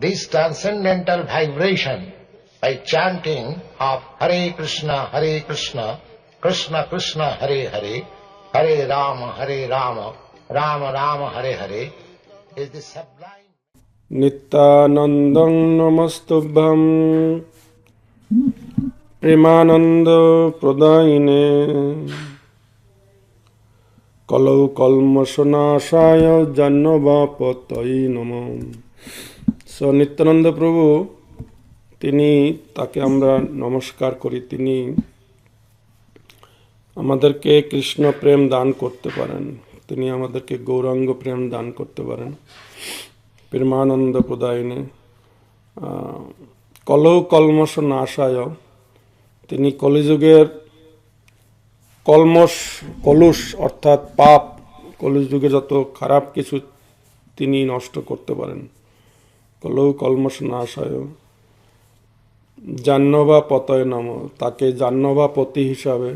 this transcendental vibration by chanting of Hare Krishna, Krishna Krishna, Hare Hare, Hare Rama, Rama Rama, Hare Hare is the sublime. Nityanandam namastubham Premananda pradayine Kalau kalmasanashaya jannavapatayi namam. So Nityananda প্রভু, তিনি, তাকে আমরা নমস্কার করি, তিনি আমাদেরকে কৃষ্ণ প্রেম দান করতে পারেন, তিনি আমাদেরকে গৌরাঙ্গ প্রেম দান করতে পারেন। প্রেমানন্দ প্রদায়িনী কলৌ কলমশ নাশায়, তিনি কলিযুগের কলুষ অর্থাৎ পাপ, কলিযুগে যত খারাপ কিছু তিনি নষ্ট করতে পারেন। কলৌ কলমশ নাশায় জাহ্নবা পতয় নম, তাকে জাহ্নবা পতি হিসাবে।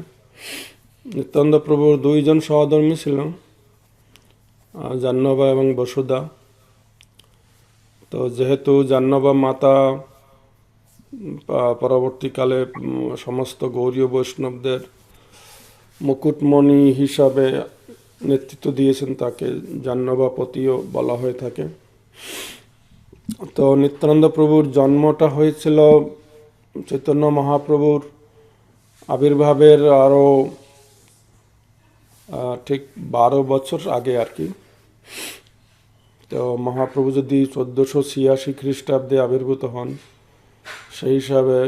নিত্যানন্দ প্রভুর দুইজন সহধর্মী ছিল, জাহ্নবা এবং বসুধা। তো যেহেতু জাহ্নবা মাতা পরবর্তীকালে সমস্ত গৌরীয় বৈষ্ণবদের মুকুটমণি হিসাবে নেতৃত্ব দিয়েছেন, তাকে জাহ্নবাপতিও বলা হয়ে থাকে। তো নিত্যানন্দ প্রভুর জন্মটা হয়েছিল চৈতন্য মহাপ্রভুর আবির্ভাবের আরও ঠিক 12 বছর আগে আর কি। তো মহাপ্রভু যদি 1486 খ্রিস্টাব্দে আবির্ভূত হন, সেই হিসাবে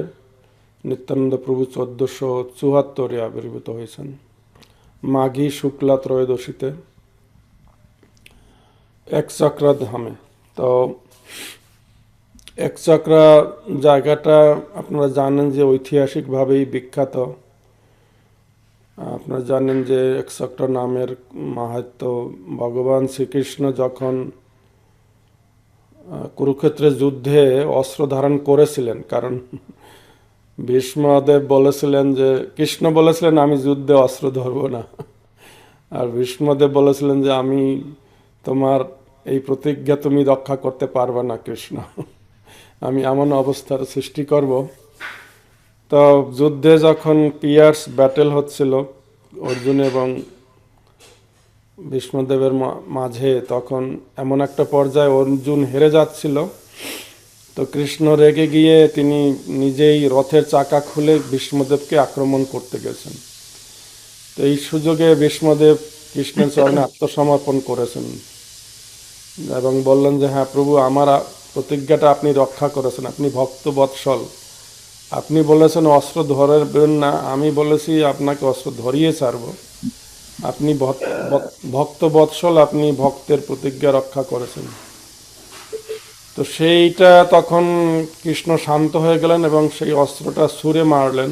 নিত্যানন্দ প্রভু 1474-এ আবির্ভূত হয়েছেন, মাঘী শুক্লা ত্রয়োদশীতে একচক্রা ধামে। তো একচক্রা জায়গাটা আপনারা জানেন যে ঐতিহাসিকভাবেই বিখ্যাত। আপনারা জানেন যে একচক্রা নামের মাহাত্ম্য, ভগবান শ্রীকৃষ্ণ যখন কুরুক্ষেত্রের যুদ্ধে অস্ত্র ধারণ করেছিলেন, কারণ ভীষ্মদেব বলেছিলেন যে, কৃষ্ণ বলেছিলেন আমি যুদ্ধে অস্ত্র ধরব না, আর ভীষ্মদেব বলেছিলেন যে আমি তোমার এই প্রতিজ্ঞা তুমি রক্ষা করতে পারবে না কৃষ্ণ, আমি এমন অবস্থার সৃষ্টি করব। তো যুদ্ধে যখন পিয়ার্স ব্যাটেল হচ্ছিল অর্জুন এবং ভীষ্মদেবের মাঝে, তখন এমন একটা পর্যায়ে অর্জুন হেরে যাচ্ছিল। তো কৃষ্ণ রেগে গিয়ে তিনি নিজেই রথের চাকা খুলে ভীষ্মদেবকে আক্রমণ করতে গেছেন। তো এই সুযোগে ভীষ্মদেব কৃষ্ণের চরণে আত্মসমর্পণ করেছেন এবং বললেন যে হ্যাঁ প্রভু, আমার প্রতিজ্ঞাটা আপনি রক্ষা করেছেন, আপনি ভক্ত বৎসল, আপনি বলেছেন অস্ত্র ধরবেন না, আমি বলেছি আপনাকে অস্ত্র ধরিয়ে ছাড়ব, আপনি ভক্ত বৎসল, আপনি ভক্তের প্রতিজ্ঞা রক্ষা করেছেন। তো সেইটা তখন কৃষ্ণ শান্ত হয়ে গেলেন এবং সেই অস্ত্রটা ছুঁড়ে মারলেন,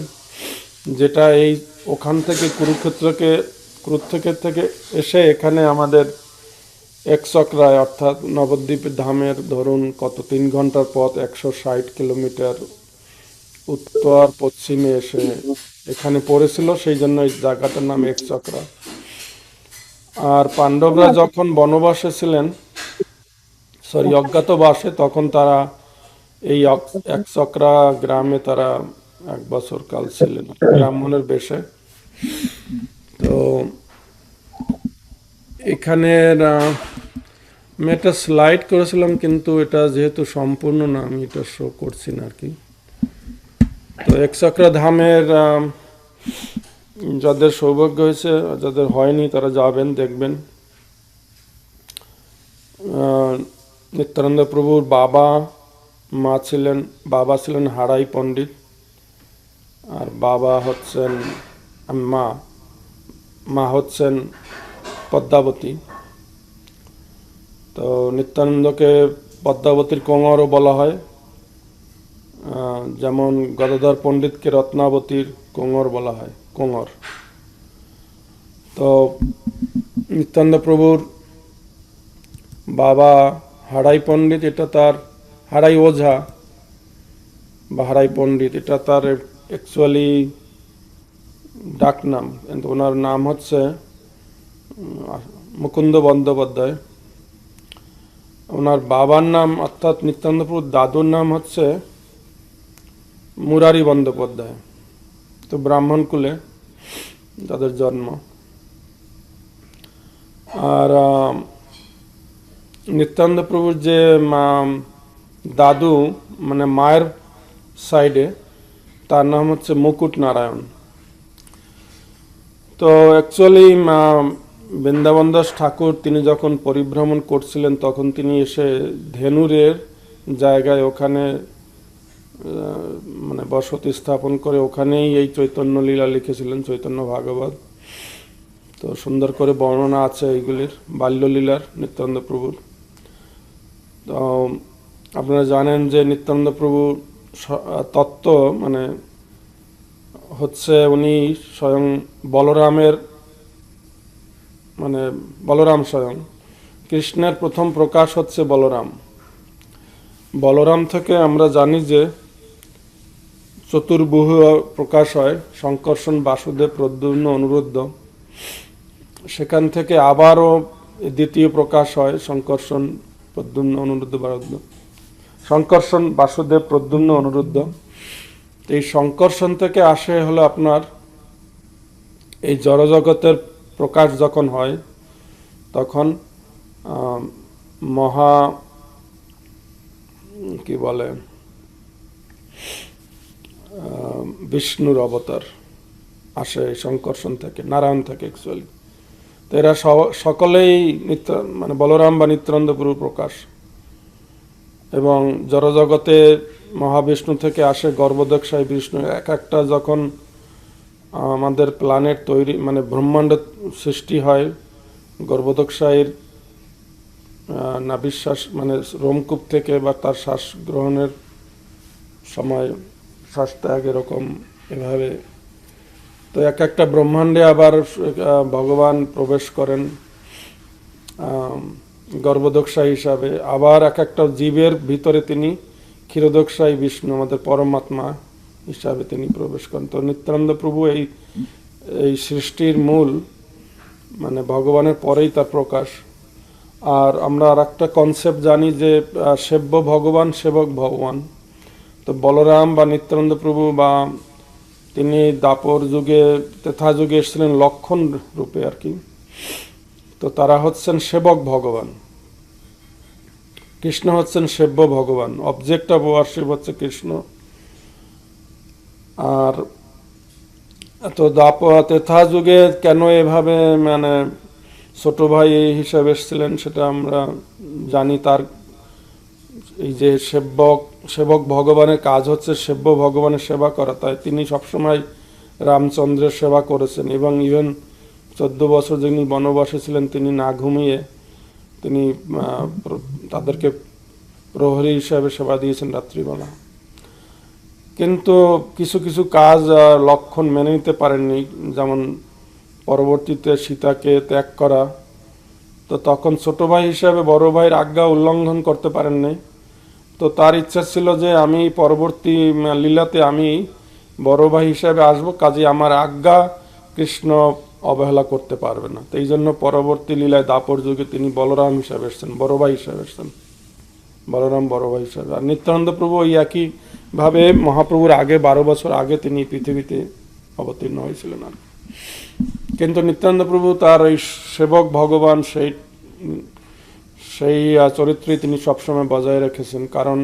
যেটা এই ওখান থেকে কুরুক্ষেত্র থেকে এসে এখানে আমাদের একচক্রায় অর্থাৎ নবদ্বীপ ধামের ধরুন কত 3 ঘন্টার পথ, 160 কিলোমিটার উত্তর পশ্চিমে এসে এখানে পড়েছিল, সেই জন্য এই জায়গাটার নাম একচক্রা। আর পাণ্ডবরা যখন বনবাসে ছিলেন, অজ্ঞাতবাসে, তখন তারা এই একচক্রা গ্রামে তারা 1 বছর কাল ছিলেন ব্রাহ্মণের বেশে। তো এখানে আমি একটা স্লাইড করেছিলাম, কিন্তু এটা যেহেতু সম্পূর্ণ না, আমি এটা শো করছি না আর কি। তো একচক্রা ধামের যাদের সৌভাগ্য হয়েছে, যাদের হয়নি তারা যাবেন, দেখবেন। নিত্যানন্দ প্রভুর বাবা ছিলেন হারাই পণ্ডিত, আর মা হচ্ছেন পদ্মাবতী। তো নিত্যানন্দকে পদ্মাবতীর কোঙরও বলা হয়, যেমন গদাধর পণ্ডিতকে রত্নাবতীর কোঙর বলা হয়, কোঙর। তো নিত্যানন্দ প্রভুর বাবা হারাই পণ্ডিত, এটা তার হারাই ওঝা বা হারাই পণ্ডিত, এটা তার অ্যাকচুয়ালি ডাক নাম, কিন্তু ওনার নাম হচ্ছে মুকুন্দ বন্দ্যোপাধ্যায়। ওনার বাবার নাম অর্থাৎ নিত্যানন্দ প্রভুর দাদুর নাম হচ্ছে মুরারি বন্দ্যোপাধ্যায়। তো ব্রাহ্মণ কুলে তাদের জন্ম। আর নিত্যানন্দ প্রভুর যে দাদু মানে মায়ের সাইডে, তার নাম হচ্ছে মুকুট নারায়ণ। তো অ্যাকচুয়ালি বৃন্দাবন দাস ঠাকুর তিনি যখন পরিভ্রমণ করছিলেন তখন তিনি এসে ধেনুরের জায়গায় ওখানে মানে বসতি স্থাপন করে ওখানেই এই চৈতন্য লীলা লিখেছিলেন, চৈতন্য ভাগবত। তো সুন্দর করে বর্ণনা আছে এইগুলির, বাল্যলীলার নিত্যানন্দ প্রভুর। তো আপনারা জানেন যে নিত্যানন্দ প্রভু তত্ত্ব মানে হচ্ছে উনি স্বয়ং বলরামের মানে বলরাম স্বয়ং কৃষ্ণের প্রথম প্রকাশ হচ্ছে বলরাম। বলরাম থেকে আমরা জানি যে চতুর্ভুহ প্রকাশ হয়, সংকর্ষণ, বাসুদেব, প্রদ্যুম্ন, অনিরুদ্ধ। সেখান থেকে আবারও দ্বিতীয় প্রকাশ হয় সংকর্ষণ, প্রদ্যুম্ন, অনিরুদ্ধ, সংকর্ষণ, বাসুদেব, প্রদ্যুম্ন, অনিরুদ্ধ। এই সংকর্ষণ থেকে আসে হলো আপনার এই জড়জগতের প্রকাশ যখন হয় তখন মহা কি বলে বিষ্ণুর অবতার আসে এই সংকর্ষণ থেকে, নারায়ণ থেকে অ্যাকচুয়ালি। তো এরা সকলেই মানে বলরাম বা নিত্যানন্দ প্রভু প্রকাশ। এবং জড়জগতে মহাবিষ্ণু থেকে আসে গর্ভোদকশায়ী বিষ্ণু। এক একটা যখন আমাদের প্ল্যানেট তৈরি মানে ব্রহ্মাণ্ড সৃষ্টি হয়, গর্ভোদকশায়ীর নাভিশ্বাস মানে রোমকূপ থেকে বা তার শ্বাস গ্রহণের সময় শ্বাস ত্যাগ এরকম এভাবে। তো এক একটা ব্রহ্মাণ্ডে আবার ভগবান প্রবেশ করেন গর্ভোদকশায়ী হিসাবে। আবার এক একটা জীবের ভিতরে তিনি ক্ষীরোদকশায়ী বিষ্ণু আমাদের পরমাত্মা হিসাবে তিনি প্রবেশ করেন। তো নিত্যানন্দ প্রভু এই সৃষ্টির মূল মানে ভগবানের পরেই তার প্রকাশ। আর আমরা আর একটা কনসেপ্ট জানি যে সেব্য ভগবান, সেবক ভগবান। তো বলরাম বা নিত্যানন্দ প্রভু বা তিনি দাপর যুগে তেথা যুগে এসেছিলেন লক্ষণ রূপে আর কি। তো তারা হচ্ছেন সেবক ভগবান, কৃষ্ণ হচ্ছেন সেব্য ভগবান, অবজেক্ট অফ ওয়ার্শিপ হচ্ছে কৃষ্ণ। আর তো তেথা যুগে কেন এভাবে মানে ছোট ভাই হিসাবে এসেছিলেন সেটা আমরা জানি। তার এই যে সেবক ভগবানের কাজ হচ্ছে সেব্য ভগবানের সেবা করা, তাই তিনি সবসময় রামচন্দ্রের সেবা করেছেন। এবং ইভেন 14 বছর যিনি বনবাসে ছিলেন তিনি না ঘুমিয়ে তিনি তাদেরকে প্রহরী হিসাবে সেবা দিয়েছেন রাত্রিবেলা। কিন্তু কিছু কিছু কাজ লক্ষণ মেনে নিতে পারেননি, যেমন পরবর্তীতে সীতাকে ত্যাগ করা। তো তখন ছোট ভাই হিসাবে বড় ভাইয়ের আজ্ঞা উল্লঙ্ঘন করতে পারেননি। তো তার ইচ্ছা ছিল যে আমি পরবর্তী লীলাতে আমি বড় ভাই হিসাবে আসবো, কাজে আমার আজ্ঞা কৃষ্ণ অবহেলা করতে পারবে না। তো এই জন্য পরবর্তী লীলায় দাপর যুগে তিনি বলরাম হিসাবে এসছেন, বড় ভাই হিসাবে এসছেন, বলরাম বড় ভাই হিসাবে। আর নিত্যানন্দ প্রভু ওই একইভাবে মহাপ্রভুর আগে 12 বছর আগে তিনি পৃথিবীতে অবতীর্ণ হয়েছিলেন। আর কিন্তু নিত্যানন্দ প্রভু তার ওই সেবক ভগবান সেই চরিত্রে তিনি সবসময় বজায় রেখেছেন, কারণ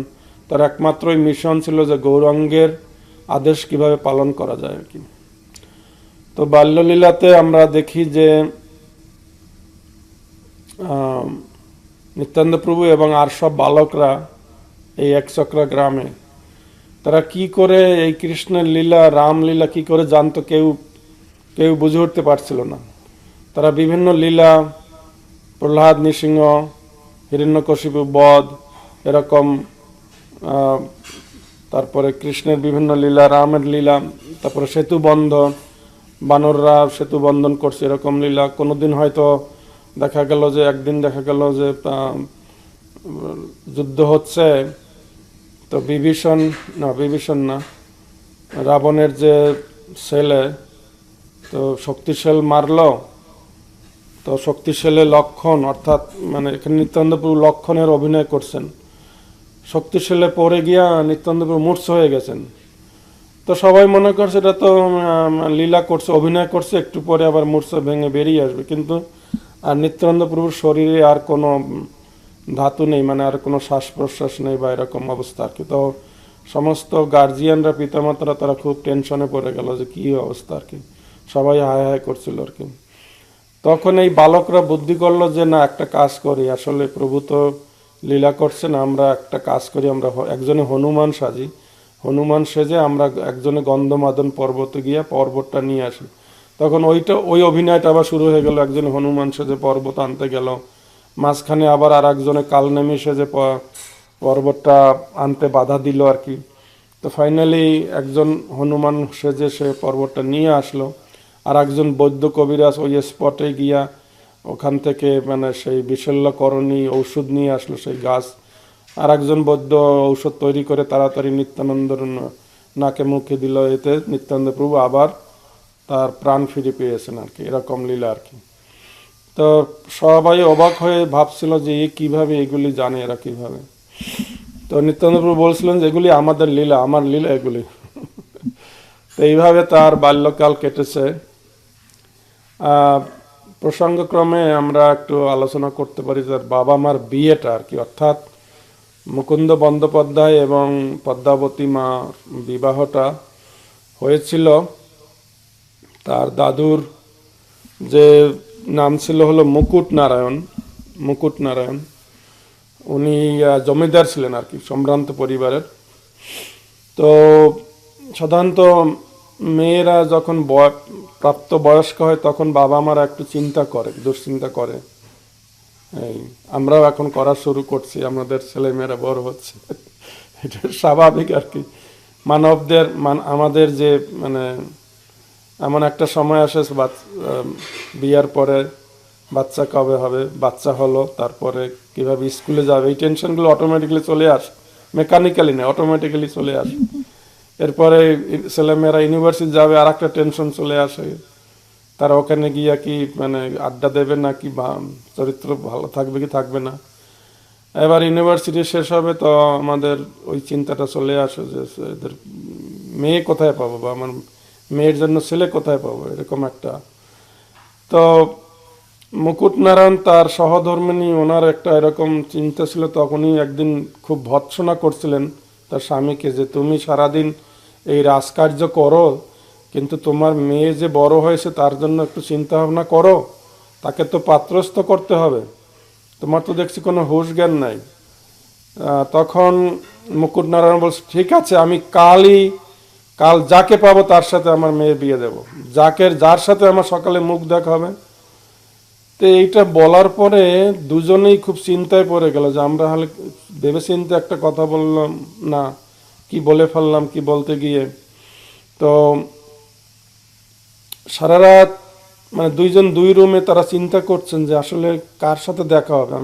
তার একমাত্র মিশন ছিল যে গৌরাঙ্গের আদেশ কিভাবে পালন করা যায় আর কি। তো বাল্যলীলাতে আমরা দেখি যে নিত্যানন্দ প্রভু এবং আর সব বালকরা এই একচক্রা গ্রামে তারা কি করে এই কৃষ্ণের লীলা, রামলীলা কি করে জানতো কেউ বুঝে উঠতে পারছিল না। তারা বিভিন্ন লীলা, প্রহ্লাদ নৃসিংহ, হিরণ্যকশিপু বধ এরকম, তারপরে কৃষ্ণের বিভিন্ন লীলা, রামের লীলা, তারপরে সেতু বন্ধন, বানররা সেতু বন্ধন করছে এরকম লীলা। কোনোদিন হয়তো দেখা গেল যে একদিন দেখা গেল যে যুদ্ধ হচ্ছে, তো বিভীষণ না রাবণের যে ছেলে তো শক্তিশাল মারলো, তো শক্তিশালী লক্ষণ অর্থাৎ মানে এখানে নিত্যানন্দ প্রভু লক্ষণের অভিনয় করছেন। শক্তিশালী পরে গিয়া নিত্যানন্দ প্রভু মূর্ছ হয়ে গেছেন। তো সবাই মনে করছে এটা তো লীলা করছে, অভিনয় করছে, একটু পরে আবার মূর্ছ ভেঙে বেরিয়ে আসবে। কিন্তু আর নিত্যানন্দ প্রভুর শরীরে আর কোনো ধাতু নেই, মানে আর কোনো শ্বাস প্রশ্বাস নেই বা এরকম অবস্থা আর কি। তো সমস্ত গার্জিয়ানরা, পিতামাতারা তারা খুব টেনশনে পড়ে গেল যে কী অবস্থা আর কি, সবাই হায় হায় করছিল আর কি। তখন এই বালকরা বুদ্ধি করলো যে না, একটা কাজ করি, আসলে প্রভু তো লীলা করছেন, আমরা একটা কাজ করি, আমরা একজনে হনুমান সাজি, হনুমান সেজে আমরা একজনে গন্ধমাদন পর্বতে গিয়ে পর্বতটা নিয়ে আসি। তখন ওই অভিনয়টা আবার শুরু হয়ে গেল, একজন হনুমান সেজে পর্বত আনতে গেল, মাঝখানে আবার আর একজনে কালনেমি সেজে পর্বতটা আনতে বাধা দিল আর কি। তো ফাইনালি একজন হনুমান সেজে সে পর্বতটা নিয়ে আসলো, আর একজন বৈদ্য কবিরাজ ওই স্পটে গিয়া ওখান থেকে মানে সেই বিশল্যকরণী ঔষধ নিয়ে আসলো সেই গাছ, আর একজন বৈদ্য ঔষধ তৈরি করে তাড়াতাড়ি নিত্যানন্দর নাকে মুখে দিল। এতে নিত্যানন্দ প্রভু আবার তার প্রাণ ফিরে পেয়েছেন আর কি, এরকম লীলা আর কি। তো সবাই অবাক হয়ে ভাবছিল যে এ কীভাবে এগুলি জানে, এরা কীভাবে। তো নিত্যানন্দ প্রভু বলছিলেন যে এগুলি আমাদের লীলা, আমার লীলা এগুলি। তো এইভাবে তার বাল্যকাল কেটেছে। প্রসঙ্গক্রমে আমরা একটু আলোচনা করতে পারি তার বাবা মার বিয়েটা আর কি, অর্থাৎ মুকুন্দ বন্দ্যোপাধ্যায় এবং পদ্মাবতী মা বিবাহটা হয়েছিল তার দাদুর যে নাম ছিল হলো মুকুট নারায়ণ। উনি জমিদার ছিলেন আর কি, সম্ভ্রান্ত পরিবারের। তো সাধারণত মেয়েরা যখন প্রাপ্ত বয়স্ক হয় তখন বাবা মারা একটু চিন্তা করে, দুশ্চিন্তা করে। এই আমরাও এখন করা শুরু করছি, আমাদের ছেলেমেয়েরা বড় হচ্ছে, এটা স্বাভাবিক আর কি। মানবদের আমাদের যে মানে এমন একটা সময় আসে বিয়ার পরে বাচ্চা কবে হবে, বাচ্চা হলো, তারপরে কিভাবে স্কুলে যাবে, এই টেনশনগুলো অটোমেটিক্যালি চলে আসে, মেকানিক্যালি না, অটোমেটিক্যালি চলে আসে। এরপরে ছেলেমেয়েরা ইউনিভার্সিটি যাবে, আর একটা টেনশন চলে আসে, তারা ওখানে গিয়া কি মানে আড্ডা দেবে না কি, চরিত্র ভালো থাকবে কি থাকবে না। এবার ইউনিভার্সিটি শেষ হবে তো আমাদের ওই চিন্তাটা চলে আসে যে এদের মেয়ে কোথায় পাবো, বা আমার মেয়ের জন্য ছেলে কোথায় পাবো, এরকম একটা। তো মুকুট নারায়ণ তার সহধর্মিণী, ওনার একটা এরকম চিন্তা ছিল। তখনই একদিন খুব ভৎসনা করছিলেন তার স্বামীকে যে তুমি সারাদিন এই রাজকার্য করো, কিন্তু তোমার মেয়ে যে বড় হয়েছে তার জন্য একটু চিন্তা ভাবনা করো, তাকে তো পাত্রস্থ করতে হবে, তোমার তো দেখছি কোনো হুঁশ জ্ঞান নাই। তখন মুকুট নারায়ণ বলছে ঠিক আছে, আমি কাল যাকে পাবো তার সাথে আমার মেয়ের বিয়ে দেবো, যার সাথে আমার সকালে মুখ দেখা হবে। তো এইটা বলার পরে দুজনেই খুব চিন্তায় পড়ে গেল যে আমরা হলে ভেবে চিন্তে একটা কথা বললাম না, কি বলে ফেললাম কি বলতে গিয়ে। তো সারা রাত মানে দুইজন দুই রুমে তারা চিন্তা করছেন যে আসলে কার সাথে দেখা হবে।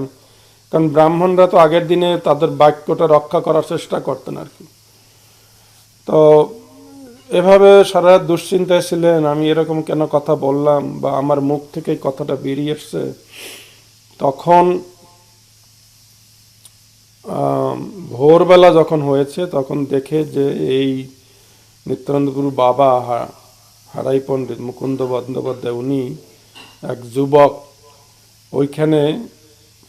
কারণ ব্রাহ্মণরা তো আগের দিনে তাদের বাক্যটা রক্ষা করার চেষ্টা করতেন আর কি। তো এভাবে সারা রাত দুশ্চিন্তায় ছিলেন, আমি এরকম কেন কথা বললাম, বা আমার মুখ থেকে কথাটা বেরিয়ে এসছে। তখন ভোরবেলা যখন হয়েছে তখন দেখে যে এই নিত্যানন্দগুরু বাবা হারাই পণ্ডিত মুকুন্দ বন্দ্যোপাধ্যায়, উনি এক যুবক ওইখানে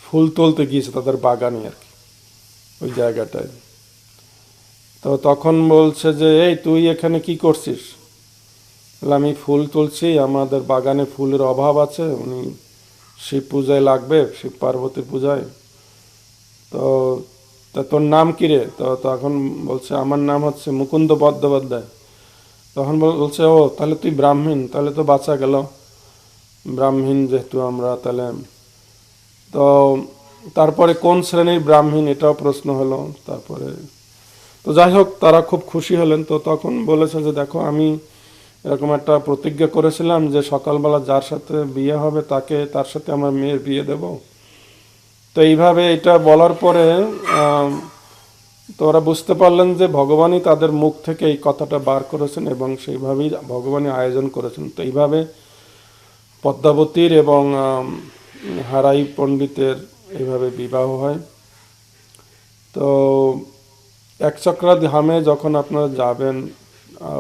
ফুল তুলতে গিয়েছে তাদের বাগানে আর কি, ওই জায়গাটায়। তো তখন বলছে যে এই তুই এখানে কি করছিস? আমি ফুল তুলছি, আমাদের বাগানে ফুলের অভাব আছে, উনি শিব পূজায় লাগবে, শিব পার্বতী পূজায়। তো তোর নাম কি রে? তো তখন বলছে আমার নাম হচ্ছে মুকুন্দ বন্দ্যোপাধ্যায়। তখন বলছে ও তাহলে তুই ব্রাহ্মণ, তাহলে তো বাঁচা গেল, ব্রাহ্মণ যেহেতু আমরা তাহলে। তো তারপরে কোন শ্রেণীর ব্রাহ্মণ এটাও প্রশ্ন হলো। তারপরে তো যাই হোক তারা খুব খুশি হলেন। তো তখন বলেছে যে দেখো আমি এরকম একটা প্রতিজ্ঞা করেছিলাম যে সকালবেলা যার সাথে বিয়ে হবে তার সাথে আমার মেয়ের বিয়ে দেব। তো এইভাবে এটা বলার পরে তো ওরা বুঝতে পারলেন যে ভগবানই তাদের মুখ থেকে এই কথাটা বার করেছেন এবং সেইভাবেই ভগবানই আয়োজন করেছেন। তো এইভাবে পদ্মাবতীর এবং হারাই পণ্ডিতের এইভাবে বিবাহ হয়। তো একচক্রা ধামে যখন আপনারা যাবেন,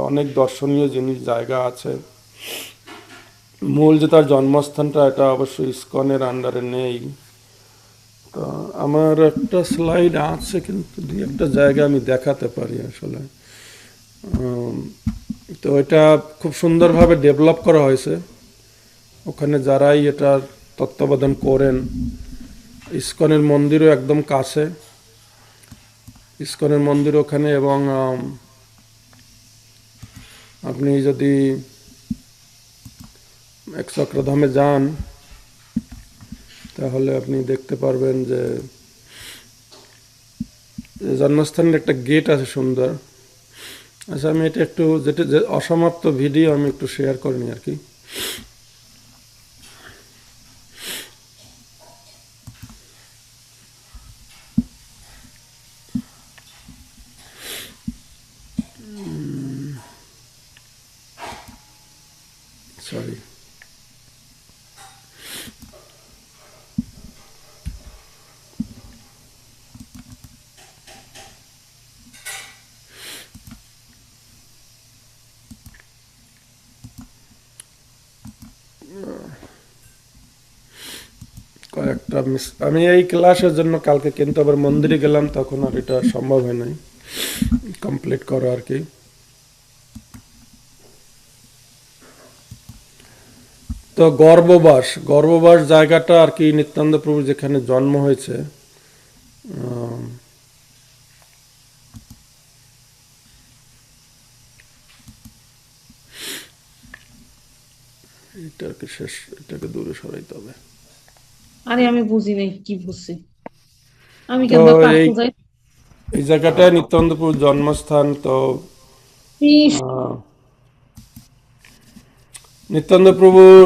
অনেক দর্শনীয় জিনিস জায়গা আছে। মূল যে তার জন্মস্থানটা, এটা অবশ্যই ইসকনের আন্ডারে নেই। তো আমার একটা স্লাইড আছে, কিন্তু দুই একটা জায়গা আমি দেখাতে পারি আসলে। তো এটা খুব সুন্দরভাবে ডেভেলপ করা হয়েছে। ওখানে যারাই এটার তত্ত্বাবধান করেন, ইসকনের মন্দিরও একদম কাছে, ইসকনের মন্দির ওখানে। এবং আপনি যদি একচক্রধামে যান তাহলে আপনি দেখতে পারবেন যে জন্মস্থানের একটা গেট আছে সুন্দর। আচ্ছা, আমি এটা একটু যেটা অসমাপ্ত ভিডিও আমি একটু শেয়ার করিনি আর কি। সরি, কয়েকটা আমি এই ক্লাসের জন্য কালকে কিন্তু আবার মন্দিরে গেলাম, তখন আর এটা সম্ভব হয় নাই কমপ্লিট করা আর কি। তো গর্ভবাস জায়গাটা আর কি, নিত্যানন্দ প্রভু যেখানে জন্ম হয়েছে, এটাকে দূরে সরাইতে হবে। আরে আমি বুঝি নাই, কি বুঝছি আমি তো কেন যাই। এই জায়গাটায় নিত্যানন্দ প্রভুর জন্মস্থান। তো নিত্যানন্দ প্রভুর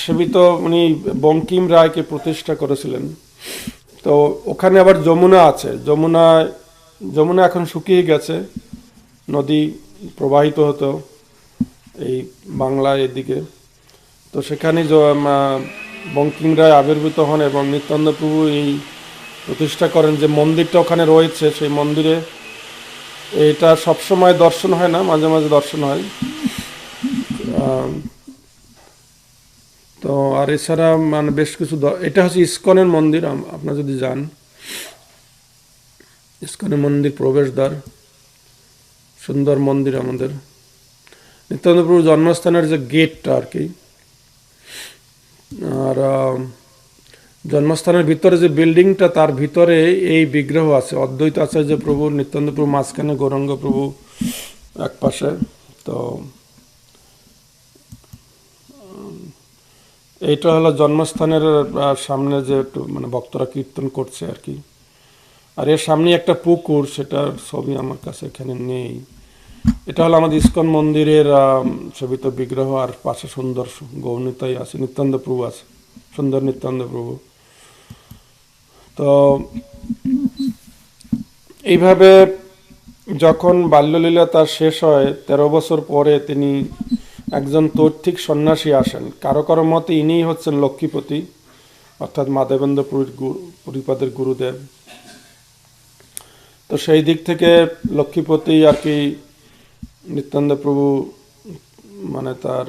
সেবিত উনি বঙ্কিম রায়কে প্রতিষ্ঠা করেছিলেন। তো ওখানে আবার যমুনা আছে। যমুনা এখন শুকিয়ে গেছে, নদী প্রবাহিত হতো এই বাংলায় এদিকে। তো সেখানে বঙ্কিম রায় আবির্ভূত হন এবং নিত্যানন্দ প্রভু এই প্রতিষ্ঠা করেন। যে মন্দিরটা ওখানে রয়েছে, সেই মন্দিরে এটা সবসময় দর্শন হয় না, মাঝে মাঝে দর্শন হয়। তো আর এছাড়া মানে বেশ কিছু, এটা হচ্ছে ইসকনের মন্দির। আপনারা যদি যান, ইসকনের মন্দির প্রবেশদ্বার, সুন্দর মন্দির আমাদের নিত্যানন্দ প্রভুর জন্মস্থানের যে গেটটা আর কি। আর জন্মস্থানের ভিতরে যে বিল্ডিংটা, তার ভিতরে এই বিগ্রহ আছে অদ্বৈত আচার্য প্রভু, নিত্যানন্দ প্রভু মাঝখানে, গৌরাঙ্গ প্রভু এক পাশে। তো এইটা হলো জন্মস্থানের সামনে যে একটু মানে ভক্তরা কীর্তন করছে আর কি। আর এর সামনে একটা পুকুর, সেটার ছবি আমার কাছে এখানে নেই। এটা হলো আমাদের ইসকন মন্দিরের ছবিত বিগ্রহ। আর পাশে সুন্দর গৌণিতাই আছে, নিত্যানন্দ প্রভু আছে, সুন্দর নিত্যানন্দ প্রভু। তো এইভাবে যখন বাল্যলীলা তার শেষ হয়, 13 বছর পরে তিনি একজন তৌত্বিক সন্ন্যাসী আসেন। কারো কারো মতে ইনিই হচ্ছেন লক্ষ্মীপতি, অর্থাৎ মাধবেন্দ্র পুরীপাদের গুরুদেব। তো সেই দিক থেকে লক্ষ্মীপতি আর কি নিত্যানন্দ প্রভু মানে তার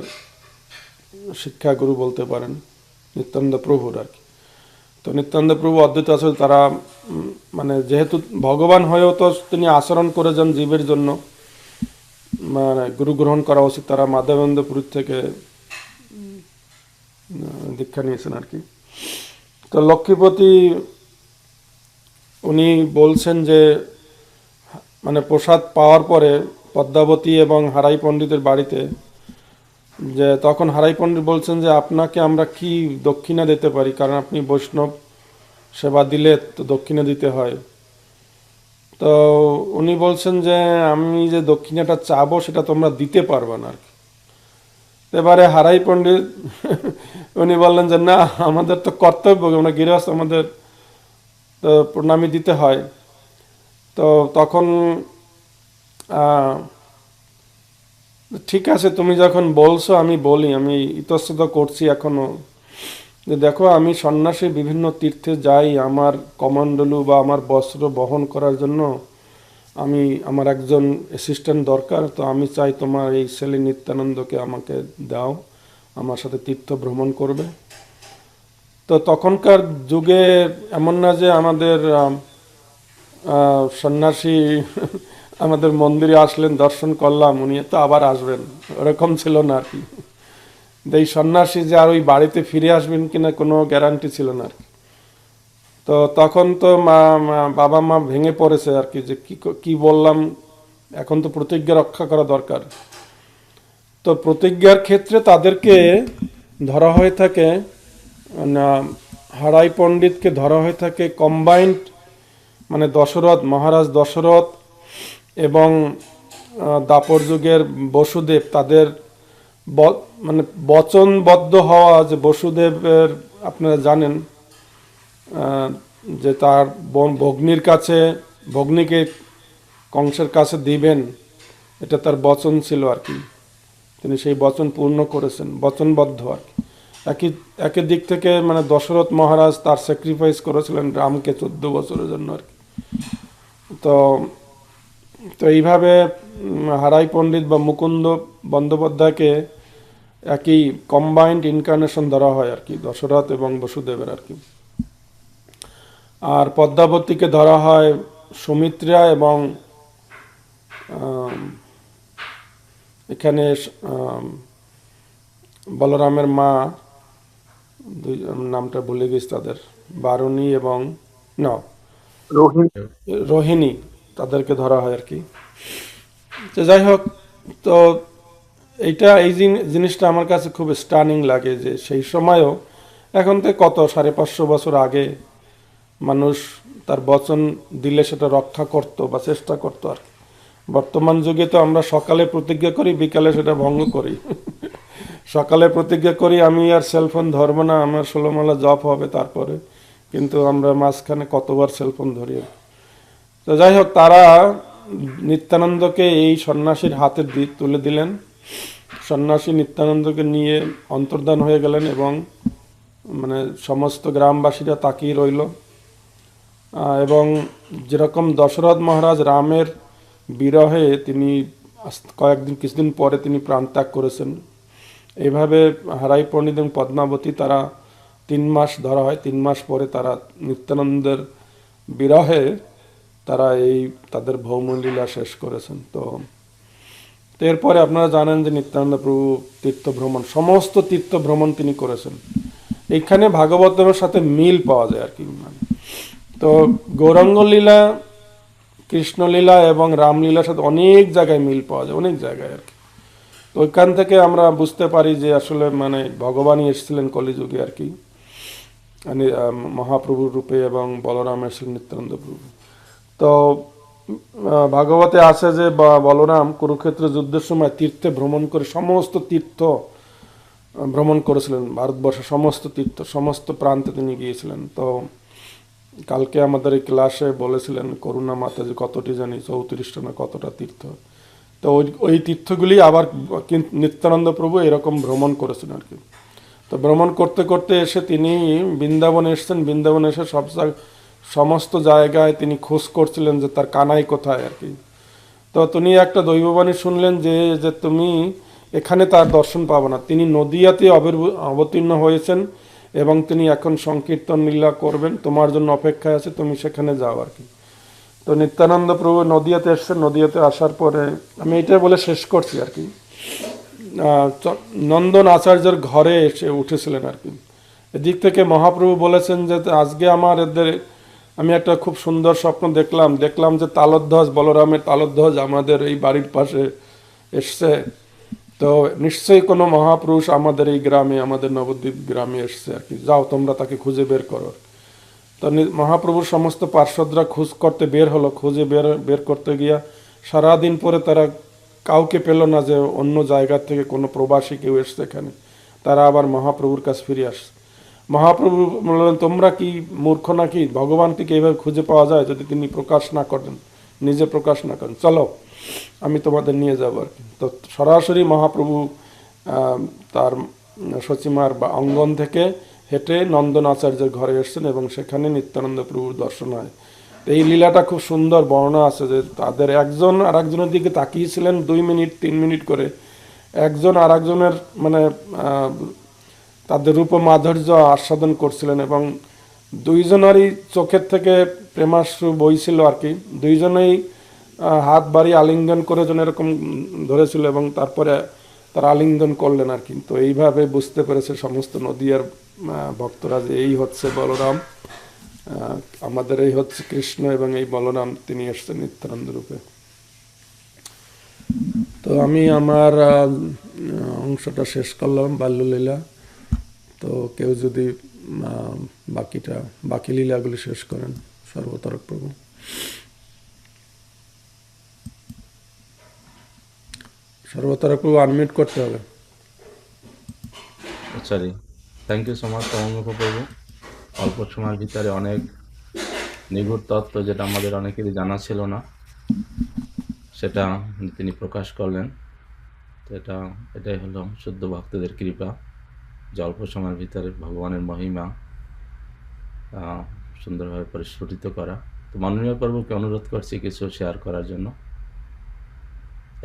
শিক্ষাগুরু বলতে পারেন, নিত্যানন্দ প্রভুর আর কি। তো নিত্যানন্দ প্রভু অদ্বৈত আচার্য তারা মানে যেহেতু ভগবান হয়েও তো তিনি আচরণ করে যান জীবের জন্য, মানে গুরু গ্রহণ করা উচিত, তারা মাধবেন্দ্র পুরীর থেকে দীক্ষা নিয়েছেন আর কি। তো লক্ষ্মীপতি উনি বলছেন যে মানে প্রসাদ পাওয়ার পরে পদ্মাবতী এবং হারাই পণ্ডিতের বাড়িতে, যে তখন হারাই পণ্ডিত বলছেন যে আপনাকে আমরা কি দক্ষিণা দিতে পারি, কারণ আপনি বৈষ্ণব সেবা দিলে তো দক্ষিণা দিতে হয়। তো উনি বলছেন যে আমি যে দক্ষিণাটা চাবো সেটা তোমরা দিতে পারবে না আর কি। এবারে হারাই পণ্ডিত উনি বললেন যে না, আমাদের তো কর্তব্য, আমরা গৃহস্থ, আমাদের তো প্রণামী দিতে হয়। তো তখন ঠিক আছে, তুমি যখন বলছো আমি বলি, আমি ইতস্তত করছি এখনো, যে দেখো আমি সন্ন্যাসী বিভিন্ন তীর্থে যাই, আমার কমণ্ডলু বা আমার বস্ত্র বহন করার জন্য আমি আমার একজন অ্যাসিস্ট্যান্ট দরকার, তো আমি চাই তোমার এই ছেলে নিত্যানন্দকে আমাকে দাও, আমার সাথে তীর্থ ভ্রমণ করবে। তো তখনকার যুগে এমন না যে আমাদের সন্ন্যাসী আমাদের মন্দিরে আসলেন, দর্শন করলাম, উনি তো আবার আসবেন, ওরকম ছিল না আর কি। এই সন্ন্যাসী যে আর ওই বাড়িতে ফিরে আসবেন কিনা কোনো গ্যারান্টি ছিল না আর কি। তো তখন তো বাবা মা ভেঙে পড়েছে আর কি, যে কি বললাম, এখন তো প্রতিজ্ঞা রক্ষা করা দরকার। তো প্রতিজ্ঞার ক্ষেত্রে তাদেরকে ধরা হয়ে থাকে, না, হারাই পণ্ডিতকে ধরা হয়ে থাকে কম্বাইন্ড, মানে দশরথ, মহারাজ দশরথ এবং দাপর যুগের বসুদেব, তাদের মানে বচনবদ্ধ হওয়া, যে বসুদেবের আপনারা জানেন যে তার ভগ্নির কাছে, ভগ্নিকে কংসের কাছে দিবেন, এটা তার বচন ছিল আর কি। তিনি সেই বচন পূর্ণ করেছেন, বচনবদ্ধ আর কি। একই দিক থেকে মানে দশরথ মহারাজ তার স্যাক্রিফাইস করেছিলেন রামকে 14 বছরের জন্য আর কি। তো তো এইভাবে হারাই পণ্ডিত বা মুকুন্দ বন্দ্যোপাধ্যায়কে একই কম্বাইন্ড ইনকার্নেশন ধরা হয় আর কি, দশরথ এবং বসুদেবের আর কি। আর পদ্মাবতীকে ধরা হয় সুমিত্রা এবং এখানে বলরামের মা, নামটা ভুলে গেছি তাদের, বারুণী এবং না রোহিণী, তাদেরকে ধরা হয় আর কি। তো যাই হোক, তো এই জিনিসটা আমার কাছে খুব স্টানিং লাগে, যে সেই সময়ও, এখন থেকে কত 550 বছর আগে মানুষ তার বচন দিলে সেটা রক্ষা করত বা চেষ্টা করতো আর কি। বর্তমান যুগে তো আমরা সকালে প্রতিজ্ঞা করি, বিকালে সেটা ভঙ্গ করি। সকালে প্রতিজ্ঞা করি আমি আর সেলফোন ধরবো না, আমার 16 মালা জপ হবে তারপরে, কিন্তু আমরা মাঝখানে কতবার সেলফোন ধরি। তো যাই হোক, তারা নিত্যানন্দকে এই সন্ন্যাসীর হাতে তুলে দিলেন। সন্ন্যাসী নিত্যানন্দকে নিয়ে অন্তর্ধান হয়ে গেলেন এবং মানে সমস্ত গ্রামবাসীরা তাকিয়ে রইল। এবং যেরকম দশরথ মহারাজ রামের বিরহে তিনি কিছুদিন পরে তিনি প্রাণ ত্যাগ করেছেন, এইভাবে হারাই পণ্ডিত এবং পদ্মাবতী তারা 3 মাস ধরা হয়, 3 মাস পরে তারা নিত্যানন্দের বিরহে তারা তাদের ভৌমলীলা শেষ করেছেন। তো এরপরে আপনারা জানেন যে নিত্যানন্দ প্রভু তীর্থ ভ্রমণ, সমস্ত তীর্থ ভ্রমণ তিনি করেছেন। এইখানে ভাগবতের সাথে মিল পাওয়া যায় আর কি। তো গৌরাঙ্গ লীলা, কৃষ্ণলীলা এবং রামলীলার সাথে অনেক জায়গায় মিল পাওয়া যায়, অনেক জায়গায় আর কি। তো ওইখান থেকে আমরা বুঝতে পারি যে আসলে মানে ভগবানই এসেছিলেন কলিযুগে আর কি, মহাপ্রভুর রূপে, এবং বলরাম এসেছিলেন নিত্যানন্দ প্রভু। তো ভাগবতে আছে যে বলরাম কুরুক্ষেত্র যুদ্ধের সময় তীর্থে ভ্রমণ করে সমস্ত তীর্থ ভ্রমণ করেছিলেন, ভারতবর্ষের সমস্ত তীর্থ, সমস্ত প্রান্তে তিনি গিয়েছিলেন। তো কালকে আমাদের এই ক্লাসে বলেছিলেন করুণা মাতা যে কতটি জানি 34টা না কতটা তীর্থ। তো ওই তীর্থগুলি আবার নিত্যানন্দ প্রভু এরকম ভ্রমণ করেছেন আর কি। তো ভ্রমণ করতে করতে এসে তিনি বৃন্দাবনে এসেছেন। বৃন্দাবনে এসে সমস্ত জায়গায় তিনি খোঁজ করছিলেন যে তার কানাই কোথায় আর কি। তো তিনি একটা দৈববাণী শুনলেন যে তুমি এখানে তার দর্শন পাবে না, তিনি নদিয়াতে অবতীর্ণ হয়েছেন এবং তিনি এখন সংকীর্তন লীলা করবেন, তোমার জন্য অপেক্ষায় আছে, তুমি সেখানে যাও আর কি। তো নিত্যানন্দ প্রভু নদিয়াতে এসছেন। নদিয়াতে আসার পরে আমি এটা বলে শেষ করছি আর কি, নন্দন আচার্যের ঘরে এসে উঠেছিলেন আর কি। এদিক থেকে মহাপ্রভু বলেছেন যে আজকে আমি একটা খুব সুন্দর স্বপ্ন দেখলাম যে তালধ্বজ, বলরামের তালধ্বজ আমাদের এই বাড়ির পাশে এসছে। তো নিশ্চয়ই কোনো মহাপুরুষ আমাদের এই গ্রামে, আমাদের নবদ্বীপ গ্রামে এসছে আর কি, যাও তোমরা তাকে খুঁজে বের করো। তো মহাপ্রভুর সমস্ত পার্শ্বদরা খোঁজ করতে বের হলো। খুঁজে বের করতে গিয়া সারাদিন পরে তারা কাউকে পেল না যে অন্য জায়গা থেকে কোনো প্রবাসী কেউ এসছে এখানে। তারা আবার মহাপ্রভুর কাছে ফিরে আসছে। মহাপ্রভু বললেন, তোমরা কি মূর্খ নাকি? ভগবানকে এইভাবে খুঁজে পাওয়া যায় যদি তিনি প্রকাশ না করেন? নিজে প্রকাশ না করেন, চলো আমি তোমাদের নিয়ে যাবো আর কি। তো সরাসরি মহাপ্রভু তার সচিমার বা অঙ্গন থেকে হেঁটে নন্দন আচার্যের ঘরে এসেছেন এবং সেখানে নিত্যানন্দ প্রভুর দর্শন হয়। এই লীলাটা খুব সুন্দর বর্ণনা আছে যে তাদের একজন আর একজনের দিকে তাকিয়েছিলেন 2 মিনিট 3 মিনিট করে, একজন আর একজনের মানে তাদের রূপ মাধুর্য আস্বাদন করছিলেন এবং দুইজনেরই চোখের থেকে প্রেমাশ্রু বইছিল আর কি। দুইজনেই হাত বাড়ি আলিঙ্গন করে যেন এরকম ধরেছিল এবং তারপরে তারা আলিঙ্গন করলেন আর কি। তো এইভাবে বুঝতে পেরেছে সমস্ত নদিয়ার ভক্তরা যে এই হচ্ছে বলরাম, আমাদের এই হচ্ছে কৃষ্ণ এবং এই বলরাম তিনি এসছেন নিত্যানন্দ রূপে। তো আমি আমার অংশটা শেষ করলাম বাল্যলীলা। তো কেউ যদি বাকি লীলাগুলি শেষ করেন, সর্বতারক প্রভু। সর্বতারক প্রভু আনমিউট করতে হবে। Sorry, thank you so much Kamalmukh Prabhu. অল্প সময়ের ভিতরে অনেক নিগূঢ় তত্ত্ব যেটা আমাদের অনেকেরই জানা ছিল না, সেটা তিনি প্রকাশ করলেন। তো এটাই হলো শুদ্ধ ভক্তদের কৃপা, যে অল্প সময়ের ভিতরে ভগবানের মহিমা সুন্দরভাবে পরিস্ফুটিত করা। তো মাননীয় প্রভুকে অনুরোধ করছি কিছু শেয়ার করার জন্য।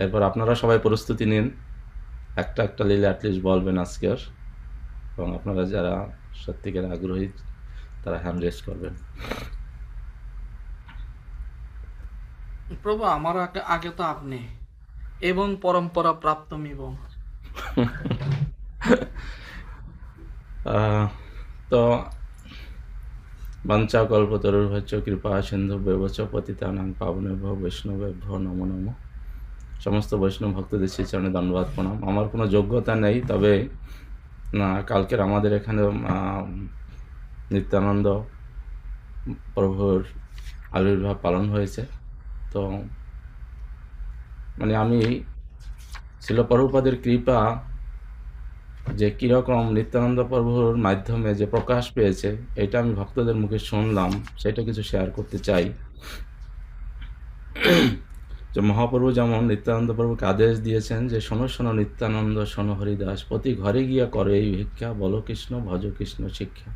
এরপর আপনারা সবাই প্রস্তুতি নিন, একটা লীলা অ্যাটলিস্ট বলবেন আজকের, এবং আপনারা যারা সত্যিকার আগ্রহী তারা হ্যান্ড রেজ করবেন। প্রভু আমার আগে তো আপনি এবং পরম্পরা প্রাপ্ত মিব। তো বাঞ্ছা কল্পতরুর্ভ্যশ্চ কৃপা সিন্ধু ব্যবচ পতিতানাং পাবনেভ্যো বৈষ্ণবেভ্যো নমো নমঃ। সমস্ত বৈষ্ণব ভক্তদের শ্রীচরণে দণ্ডবাদ প্রণাম। আমার কোনো যোগ্যতা নেই, তবে কালকের আমাদের এখানে নিত্যানন্দ প্রভুর আবির্ভাব পালন হয়েছে। তো মানে আমি ছিল প্রভুপাদের কৃপা যে কীরকম নিত্যানন্দ প্রভুর মাধ্যমে যে প্রকাশ পেয়েছে, এটা আমি ভক্তদের মুখে শুনলাম, সেটা কিছু শেয়ার করতে চাই। যে মহাপ্রভু যেমন নিত্যানন্দ প্রভুকে আদেশ দিয়েছেন যে শোনো শোনো নিত্যানন্দ শোনো হরিদাস, প্রতি ঘরে গিয়া করে এই ভিক্ষা, বলো কৃষ্ণ ভজ কৃষ্ণ শিক্ষা।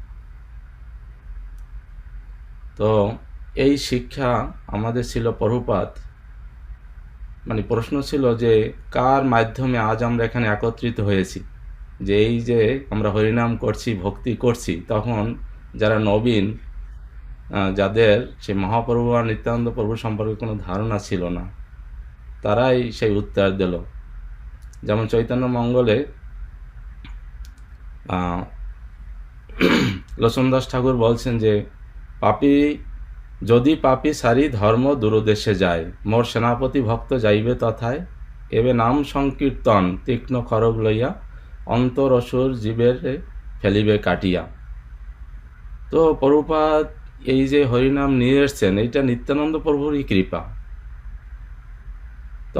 তো এই শিক্ষা আমাদের ছিল প্রভুপাদ। মানে প্রশ্ন ছিল যে কার মাধ্যমে আজ আমরা এখানে একত্রিত হয়েছি, যে এই যে আমরা হরিনাম করছি, ভক্তি করছি, তখন যারা নবীন, যাদের সেই মহাপ্রভু আর নিত্যানন্দ প্রভু সম্পর্কে কোনো ধারণা ছিল না, তারাই সেই উত্তর দিল। যেমন চৈতন্য মঙ্গলে লোচনদাস ঠাকুর বলছেন যে যদি পাপী সারি ধর্ম দূরদেশে যায়, মোর সেনাপতি ভক্ত যাইবে তথায়, এবে নাম সংকীর্তন তীক্ষ্ণ খড়গ লইয়া, অন্তর অসুর জীবের ফেলিবে কাটিয়া। তো প্রভুপাদ এই যে হরিনাম নিয়ে এসছেন, এইটা নিত্যানন্দ প্রভুরই কৃপা। তো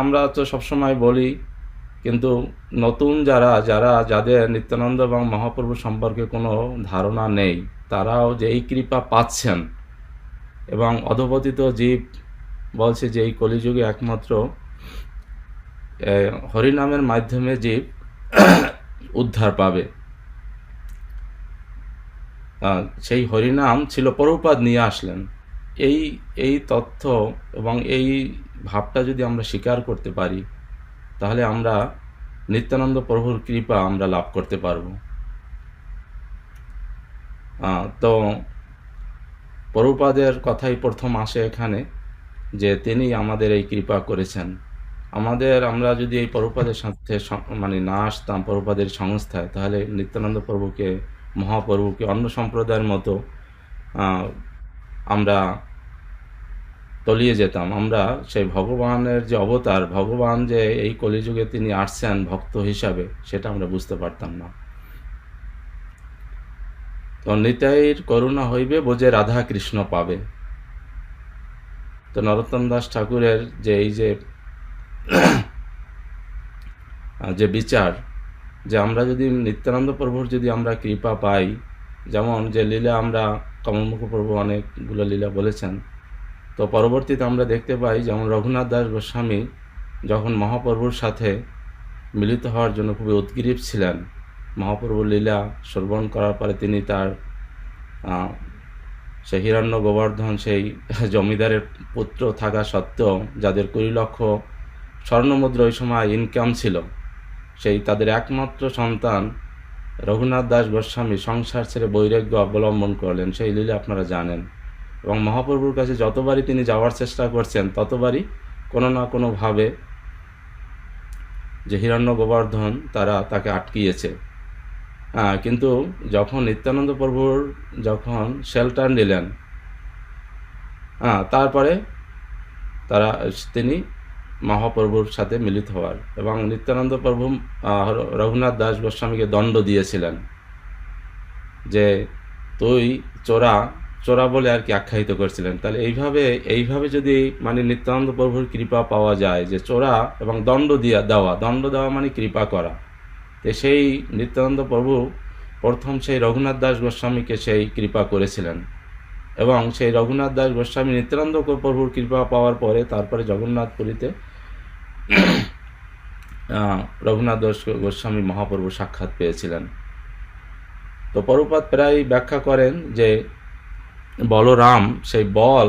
আমরা তো সবসময় বলি, কিন্তু নতুন যাদের নিত্যানন্দ এবং মহাপ্রভু সম্পর্কে কোনো ধারণা নেই, তারাও যে এই কৃপা পাচ্ছেন। এবং অধপতিত জীব বলছে যে এই কলিযুগে একমাত্র হরিনামের মাধ্যমে জীব উদ্ধার পাবে। সেই হরিনাম ছিল প্রভুপাদ নিয়ে আসলেন। এই তথ্য এবং এই ভাবটা যদি আমরা স্বীকার করতে পারি, তাহলে আমরা নিত্যানন্দ প্রভুর কৃপা আমরা লাভ করতে পারব। তো প্রভুপাদের কথাই প্রথম আসে এখানে, যে তিনি আমাদের এই কৃপা করেছেন। আমরা যদি এই প্রভুপাদের সাথে না আসতাম প্রভুপাদের সংস্থায়, তাহলে নিত্যানন্দ প্রভুকে, মহাপ্রভুকে অন্য সম্প্রদায়ের মতো আমরা তলিয়ে যেতাম। আমরা সেই ভগবানের যে অবতার, ভগবান যে এই কলিযুগে তিনি আসছেন ভক্ত হিসাবে, সেটা আমরা বুঝতে পারতাম না। তো নিতাইর করুণা হইবে বোঝে রাধা কৃষ্ণ পাবে। তো নরোত্তম দাস ঠাকুরের যে এই যে বিচার, যে আমরা যদি নিত্যানন্দ প্রভুর যদি আমরা কৃপা পাই, যেমন যে লীলা আমরা কমলমুখ প্রভু অনেকগুলো লীলা বলেছেন, তো পরবর্তীতে আমরা দেখতে পাই যেমন রঘুনাথ দাস গোস্বামী যখন মহাপ্রভুর সাথে মিলিত হওয়ার জন্য খুবই উদ্গ্রীব ছিলেন, মহাপ্রভুর লীলা শ্রবণ করার পরে তিনি তার সেই হিরণ্য গোবর্ধন, সেই জমিদারের পুত্র থাকা সত্ত্বেও যাদের 20 লক্ষ স্বর্ণমুদ্রা ওই সময় ইনকাম ছিল, সেই তাদের একমাত্র সন্তান রঘুনাথ দাস গোস্বামী সংসার ছেড়ে বৈরাগ্য অবলম্বন করলেন। সেই লীলা আপনারা জানেন। এবং মহাপ্রভুর কাছে যতবারই তিনি যাওয়ার চেষ্টা করছেন ততবারই কোনো না কোনোভাবে যে হিরণ্য গোবর্ধন তারা তাকে আটকিয়েছে। কিন্তু যখন নিত্যানন্দ প্রভুর যখন শেল্টার নিলেন, তারপরে তিনি মহাপ্রভুর সাথে মিলিত হওয়ার, এবং নিত্যানন্দ প্রভু রঘুনাথ দাস গোস্বামীকে দণ্ড দিয়েছিলেন যে তুই চোরা বলে আর কি আখ্যায়িত করছিলেন। তাহলে এইভাবে যদি মানে নিত্যানন্দ প্রভুর কৃপা পাওয়া যায়, যে চোরা এবং দণ্ড দেওয়া মানে কৃপা করা, তো সেই নিত্যানন্দ প্রভু প্রথম সেই রঘুনাথ দাস গোস্বামীকে সেই কৃপা করেছিলেন, এবং সেই রঘুনাথ দাস গোস্বামী নিত্যানন্দ প্রভুর কৃপা পাওয়ার পরে তারপরে জগন্নাথপুরীতে রঘুনাথ দাস গোস্বামী মহাপ্রভু সাক্ষাৎ পেয়েছিলেন। তো প্রভুপাদ প্রায় ব্যাখ্যা করেন যে বলরাম সেই বল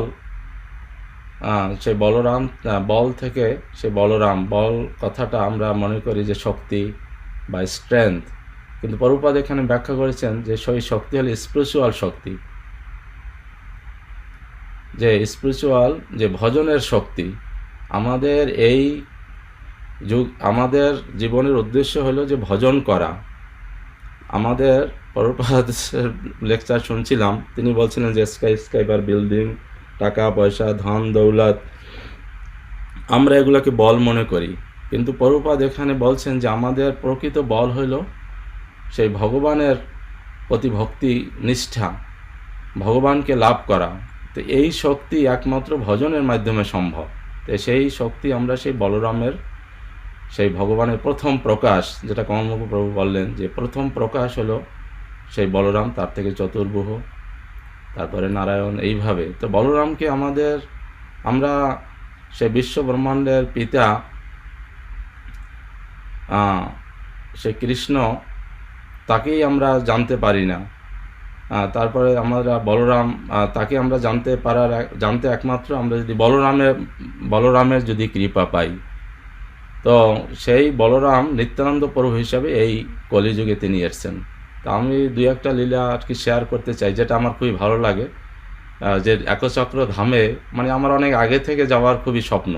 থেকে সেই বল কথাটা আমরা মনে করি যে শক্তি বা স্ট্রেংথ, কিন্তু প্রভুপাদ এখানে ব্যাখ্যা করেছেন যে সেই শক্তি হল স্পিরিচুয়াল শক্তি, যে স্পিরিচুয়াল যে ভজনের শক্তি। আমাদের জীবনের উদ্দেশ্য হলো যে ভজন করা। আমাদের প্রভুপাদ লেকচার শুনছিলাম, তিনি বলছিলেন যে স্কাইবার বিল্ডিং, টাকা পয়সা, ধন দৌলত, আমরা এগুলোকে বল মনে করি, কিন্তু প্রভুপাদ এখানে বলছেন যে আমাদের প্রকৃত বল হইল সেই ভগবানের প্রতি ভক্তি নিষ্ঠা, ভগবানকে লাভ করা। তো এই শক্তি একমাত্র ভজনের মাধ্যমে সম্ভব। তো সেই শক্তি আমরা সেই বলরামের, সেই ভগবানের প্রথম প্রকাশ, যেটা কমলবাবু প্রভু বললেন যে প্রথম প্রকাশ হলো সেই বলরাম, তার থেকে চতুর্ভুজ, তারপরে নারায়ণ, এইভাবে। তো বলরামকে আমরা সেই বিশ্ব ব্রহ্মাণ্ডের পিতা সেই কৃষ্ণ, তাকেই আমরা জানতে পারি না। তারপরে আমরা বলরাম, তাকে আমরা জানতে একমাত্র আমরা যদি বলরামের যদি কৃপা পাই। তো সেই বলরাম নিত্যানন্দ প্রভু হিসাবে এই কলিযুগে তিনি এসেছেন। তা আমি 2-1টা লীলা আর কি শেয়ার করতে চাই, যেটা আমার খুবই ভালো লাগে। যে একচক্র ধামে মানে আমার অনেক আগে থেকে যাওয়ার খুবই স্বপ্ন।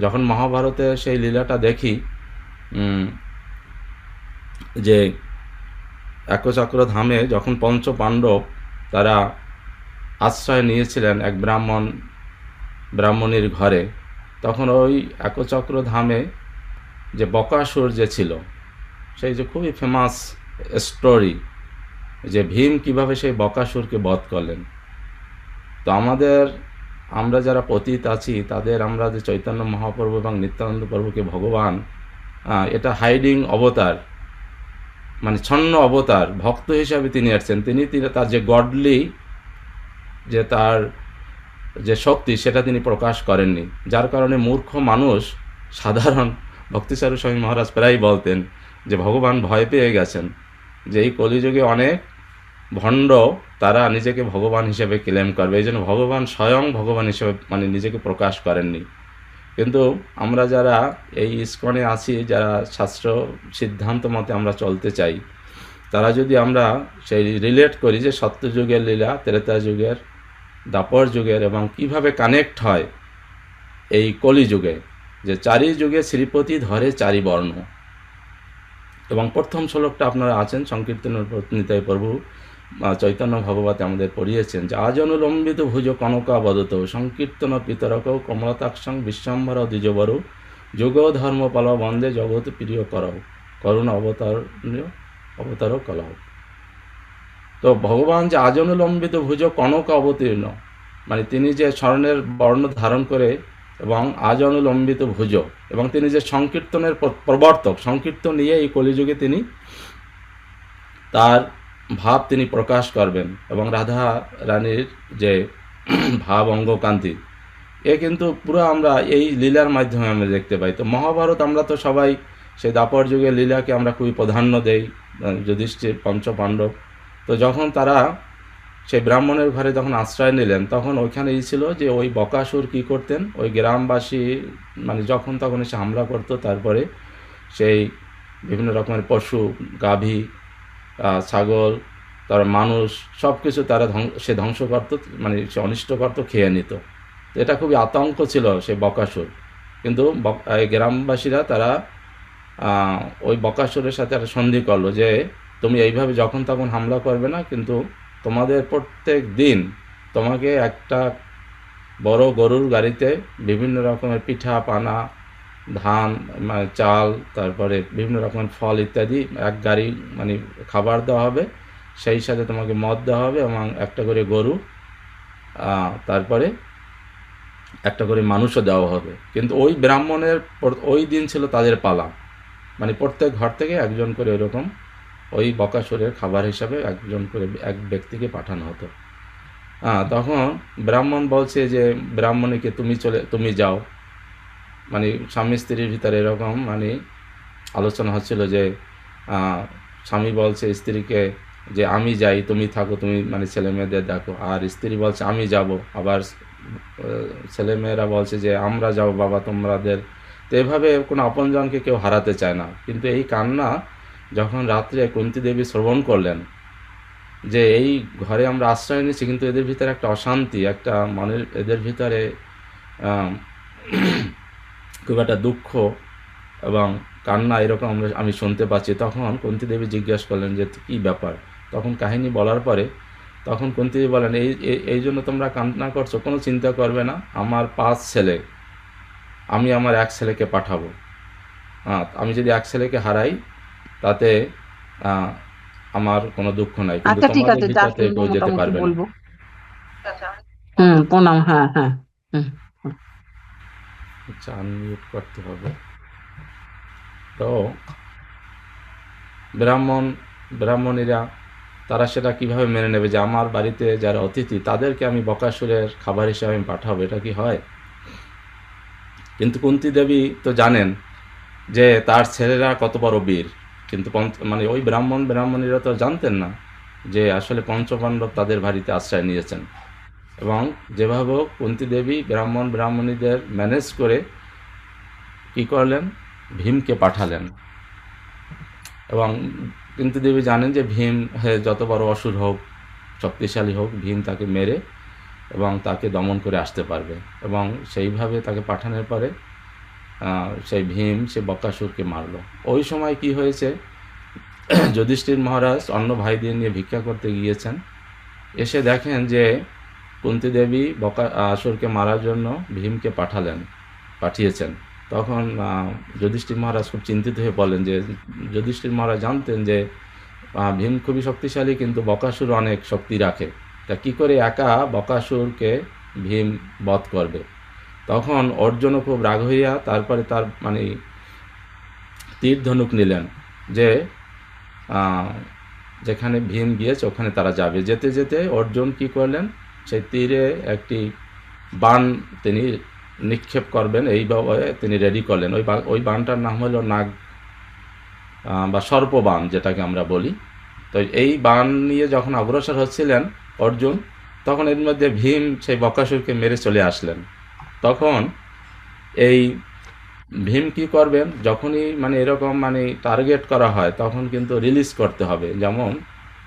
যখন মহাভারতে সেই লীলাটা দেখি, যে একচক্র ধামে যখন পঞ্চপাণ্ডব তারা আশ্রয় নিয়েছিলেন এক ব্রাহ্মণীর ঘরে, তখন ওই একচক্র ধামে যে বকাসুর যে ছিল, সেই যে খুবই ফেমাস স্টোরি, যে ভীম কিভাবে সেই বকাসুরকে বধ করলেন। তো আমরা যারা পতিত আছি তাদের আমরা যে চৈতন্য মহাপ্রভু এবং নিত্যানন্দ প্রভুকে ভগবান, এটা হাইডিং অবতার, মানে ছন্ন অবতার ভক্ত হিসাবে তিনি আসছেন। তিনি তার যে গডলি, যে তার যে শক্তি, সেটা তিনি প্রকাশ করেননি, যার কারণে মূর্খ মানুষ, সাধারণ ভক্তিস্বরূপ স্বামী মহারাজ প্রায় বলতেন যে ভগবান ভয় পেয়ে গেছেন, যে এই কলিযুগে অনেক ভণ্ড তারা নিজেকে ভগবান হিসেবে ক্লেম করবে, এই জন্য ভগবান স্বয়ং ভগবান হিসেবে মানে নিজেকে প্রকাশ করেননি। কিন্তু আমরা যারা এই ইস্কনে আছি, যারা শাস্ত্র সিদ্ধান্ত মতে আমরা চলতে চাই, তারা যদি আমরা সেই রিলেট করি যে সত্যযুগের লীলা, ত্রেতা যুগের, দ্বাপর যুগের, এবং কিভাবে কানেক্ট হয় এই কলিযুগে, যে 4 যুগে শ্রীপতি ধরে 4 বর্ণ। এবং প্রথম শ্লোকটা আপনারা আছেন সংকীর্তনের নিতাই প্রভু চৈতন্য ভগবতে আমাদের পড়িয়েছেন, যে আজনুলম্বিত ভুজ কনকাবদত সংকীর্তন পিতরক কমলতাক্ষং বিশ্বম্ভর দ্বিজবরু যোগ ধর্মপাল বন্দে জগৎ প্রিয় করও করুণ অবতার কলহ। তো ভগবান যে আজনুলম্বিত ভুজ কনক অবতীর্ণ, মানে তিনি যে স্বর্ণের বর্ণ ধারণ করে, এবং আজনুলম্বিত ভুজ, এবং তিনি যে সংকীর্তনের প্রবর্তক, সংকীর্তন নিয়ে এই কলিযুগে তিনি তার ভাব তিনি প্রকাশ করবেন, এবং রাধা রানীর যে ভাব অঙ্গকান্তি এ কিন্তু পুরো আমরা এই লীলার মাধ্যমে আমরা দেখতে পাই। তো মহাভারত আমরা তো সবাই সেই দাপর যুগের লীলাকে আমরা খুবই প্রাধান্য দেই। যুধিষ্ঠির, পঞ্চপাণ্ডব, তো যখন তারা সেই ব্রাহ্মণের ঘরে যখন আশ্রয় নিলেন, তখন ওইখানে ছিল যে ওই বকাসুর কি করতেন, ওই গ্রামবাসী মানে যখন তখন এসে হামলা করতো, তারপরে সেই বিভিন্ন রকমের পশু, গাভী, ছাগল, তার মানুষ সব কিছু তারা সে ধ্বংস করত, মানে সে অনিষ্ট করত, খেয়ে নিত। তো এটা খুবই আতঙ্ক ছিল সেই বকাসুর। কিন্তু এই গ্রামবাসীরা তারা ওই বকাসুরের সাথে একটা সন্ধি করলো যে তুমি এইভাবে যখন তখন হামলা করবে না, কিন্তু তোমাদের প্রত্যেক দিন তোমাকে একটা বড় গরুর গাড়িতে বিভিন্ন রকমের পিঠা, পানা, ধান, মানে চাল, তারপরে বিভিন্ন রকমের ফল ইত্যাদি এক গাড়ি মানে খাবার দেওয়া হবে, সেই সাথে তোমাকে মদ দেওয়া হবে এবং একটা করে গরু, তারপরে একটা করে মানুষও দেওয়া হবে। কিন্তু ওই ব্রাহ্মণের ওই দিন ছিল তাদের পালা, মানে প্রত্যেক ঘর থেকে একজন করে এরকম ওই বকাসুরের খাবার হিসাবে একজন করে এক ব্যক্তিকে পাঠানো হতো। তখন ব্রাহ্মণ বলছে যে ব্রাহ্মণীকে তুমি যাও, মানে স্বামী স্ত্রীর ভিতরে এরকম মানে আলোচনা হচ্ছিল যে স্বামী বলছে স্ত্রীকে যে আমি যাই, তুমি থাকো, তুমি মানে ছেলে মেয়েদের দেখো, আর স্ত্রী বলছে আমি যাব, আবার ছেলে মেয়েরা বলছে যে আমরা যাব বাবা তোমাদের। তো এভাবে কোনো আপনজনকে কেউ হারাতে চায় না। কিন্তু এই কান্না যখন রাত্রে কুন্তী দেবী শ্রবণ করলেন যে এই ঘরে আমরা আশ্রয় নিচ্ছি, কিন্তু এদের ভিতরে একটা অশান্তি, একটা মনের এদের ভিতরে খুব একটা দুঃখ এবং কান্না এরকম আমি শুনতে পাচ্ছি। তখন কুন্তী দেবী জিজ্ঞেস করলেন যে কী ব্যাপার। তখন কাহিনী বলার পরে তখন কুন্তী দেবী বলেন এই জন্য তোমরা কান্না করছো, কোনো চিন্তা করবে না, আমার 5 ছেলে, আমি আমার এক ছেলেকে পাঠাবো। আমি যদি এক ছেলেকে হারাই তাতে আমার কোনো দুঃখ নাই, কিন্তু আচ্ছা ঠিক তোমাদের আছে, ভিতর জাস্ট থেকে কেউ যেতে মোটামুটি পারবে না। বলবো। প্রণাম। হ্যাঁ হ্যাঁ। হুম। আচ্ছা, আনমিউট করতে হবে। তো ব্রাহ্মণীরা তারা সেটা কিভাবে মেনে নেবে যে আমার বাড়িতে যারা অতিথি তাদেরকে আমি বকাসুরের খাবার হিসাবে আমি পাঠাবো, এটা কি হয়? কিন্তু কুন্তী দেবী তো জানেন যে তার ছেলেরা কত বড় বীর, কিন্তু মানে ওই ব্রাহ্মণীরা তো জানতেন না যে আসলে পঞ্চপাণ্ডব তাদের বাড়িতে আশ্রয় নিয়েছেন। এবং যেভাবে কুন্তী দেবী ব্রাহ্মণীদের ম্যানেজ করে কি করলেন, ভীমকে পাঠালেন। এবং কুন্তী দেবী জানেন যে ভীম যত বড় অসুর হোক, শক্তিশালী হোক, ভীম তাকে মেরে এবং তাকে দমন করে আসতে পারবে। এবং সেইভাবে তাকে পাঠানোর পরে সেই ভীম সে বকাসুরকে মারল। ওই সময় কি হয়েছে, যুধিষ্ঠির মহারাজ অন্য ভাইদের নিয়ে ভিক্ষা করতে গিয়েছেন, এসে দেখেন যে কুন্তী দেবী বকাসুরকে মারার জন্য ভীমকে পাঠিয়েছেন। তখন যুধিষ্ঠির মহারাজ খুব চিন্তিত হয়ে বলেন যে যুধিষ্ঠির মহারাজ জানতেন যে ভীম খুবই শক্তিশালী, কিন্তু বকাসুর অনেক শক্তি রাখে, তা কী করে একা বকাসুরকে ভীম বধ করবে। তখন অর্জুনও খুব রাগ হইয়া তারপরে তার মানে তীর ধনুক নিলেন যে যেখানে ভীম গিয়েছে ওখানে তারা যাবে। যেতে যেতে অর্জুন কি করলেন, সেই তীরে একটি বাণ তিনি নিক্ষেপ করবেন এইভাবে তিনি রেডি করলেন। ওই বাণটার নাম হলো নাগ বা সর্পবাণ, যেটাকে আমরা বলি। তো এই বাণ নিয়ে যখন অগ্রসর হচ্ছিলেন অর্জুন, তখন এর মধ্যে ভীম সেই বকাসুরকে মেরে চলে আসলেন। তখন এই ভীম কি করবেন, যখনই মানে এরকম মানে টার্গেট করা হয় তখন কিন্তু রিলিজ করতে হবে। যেমন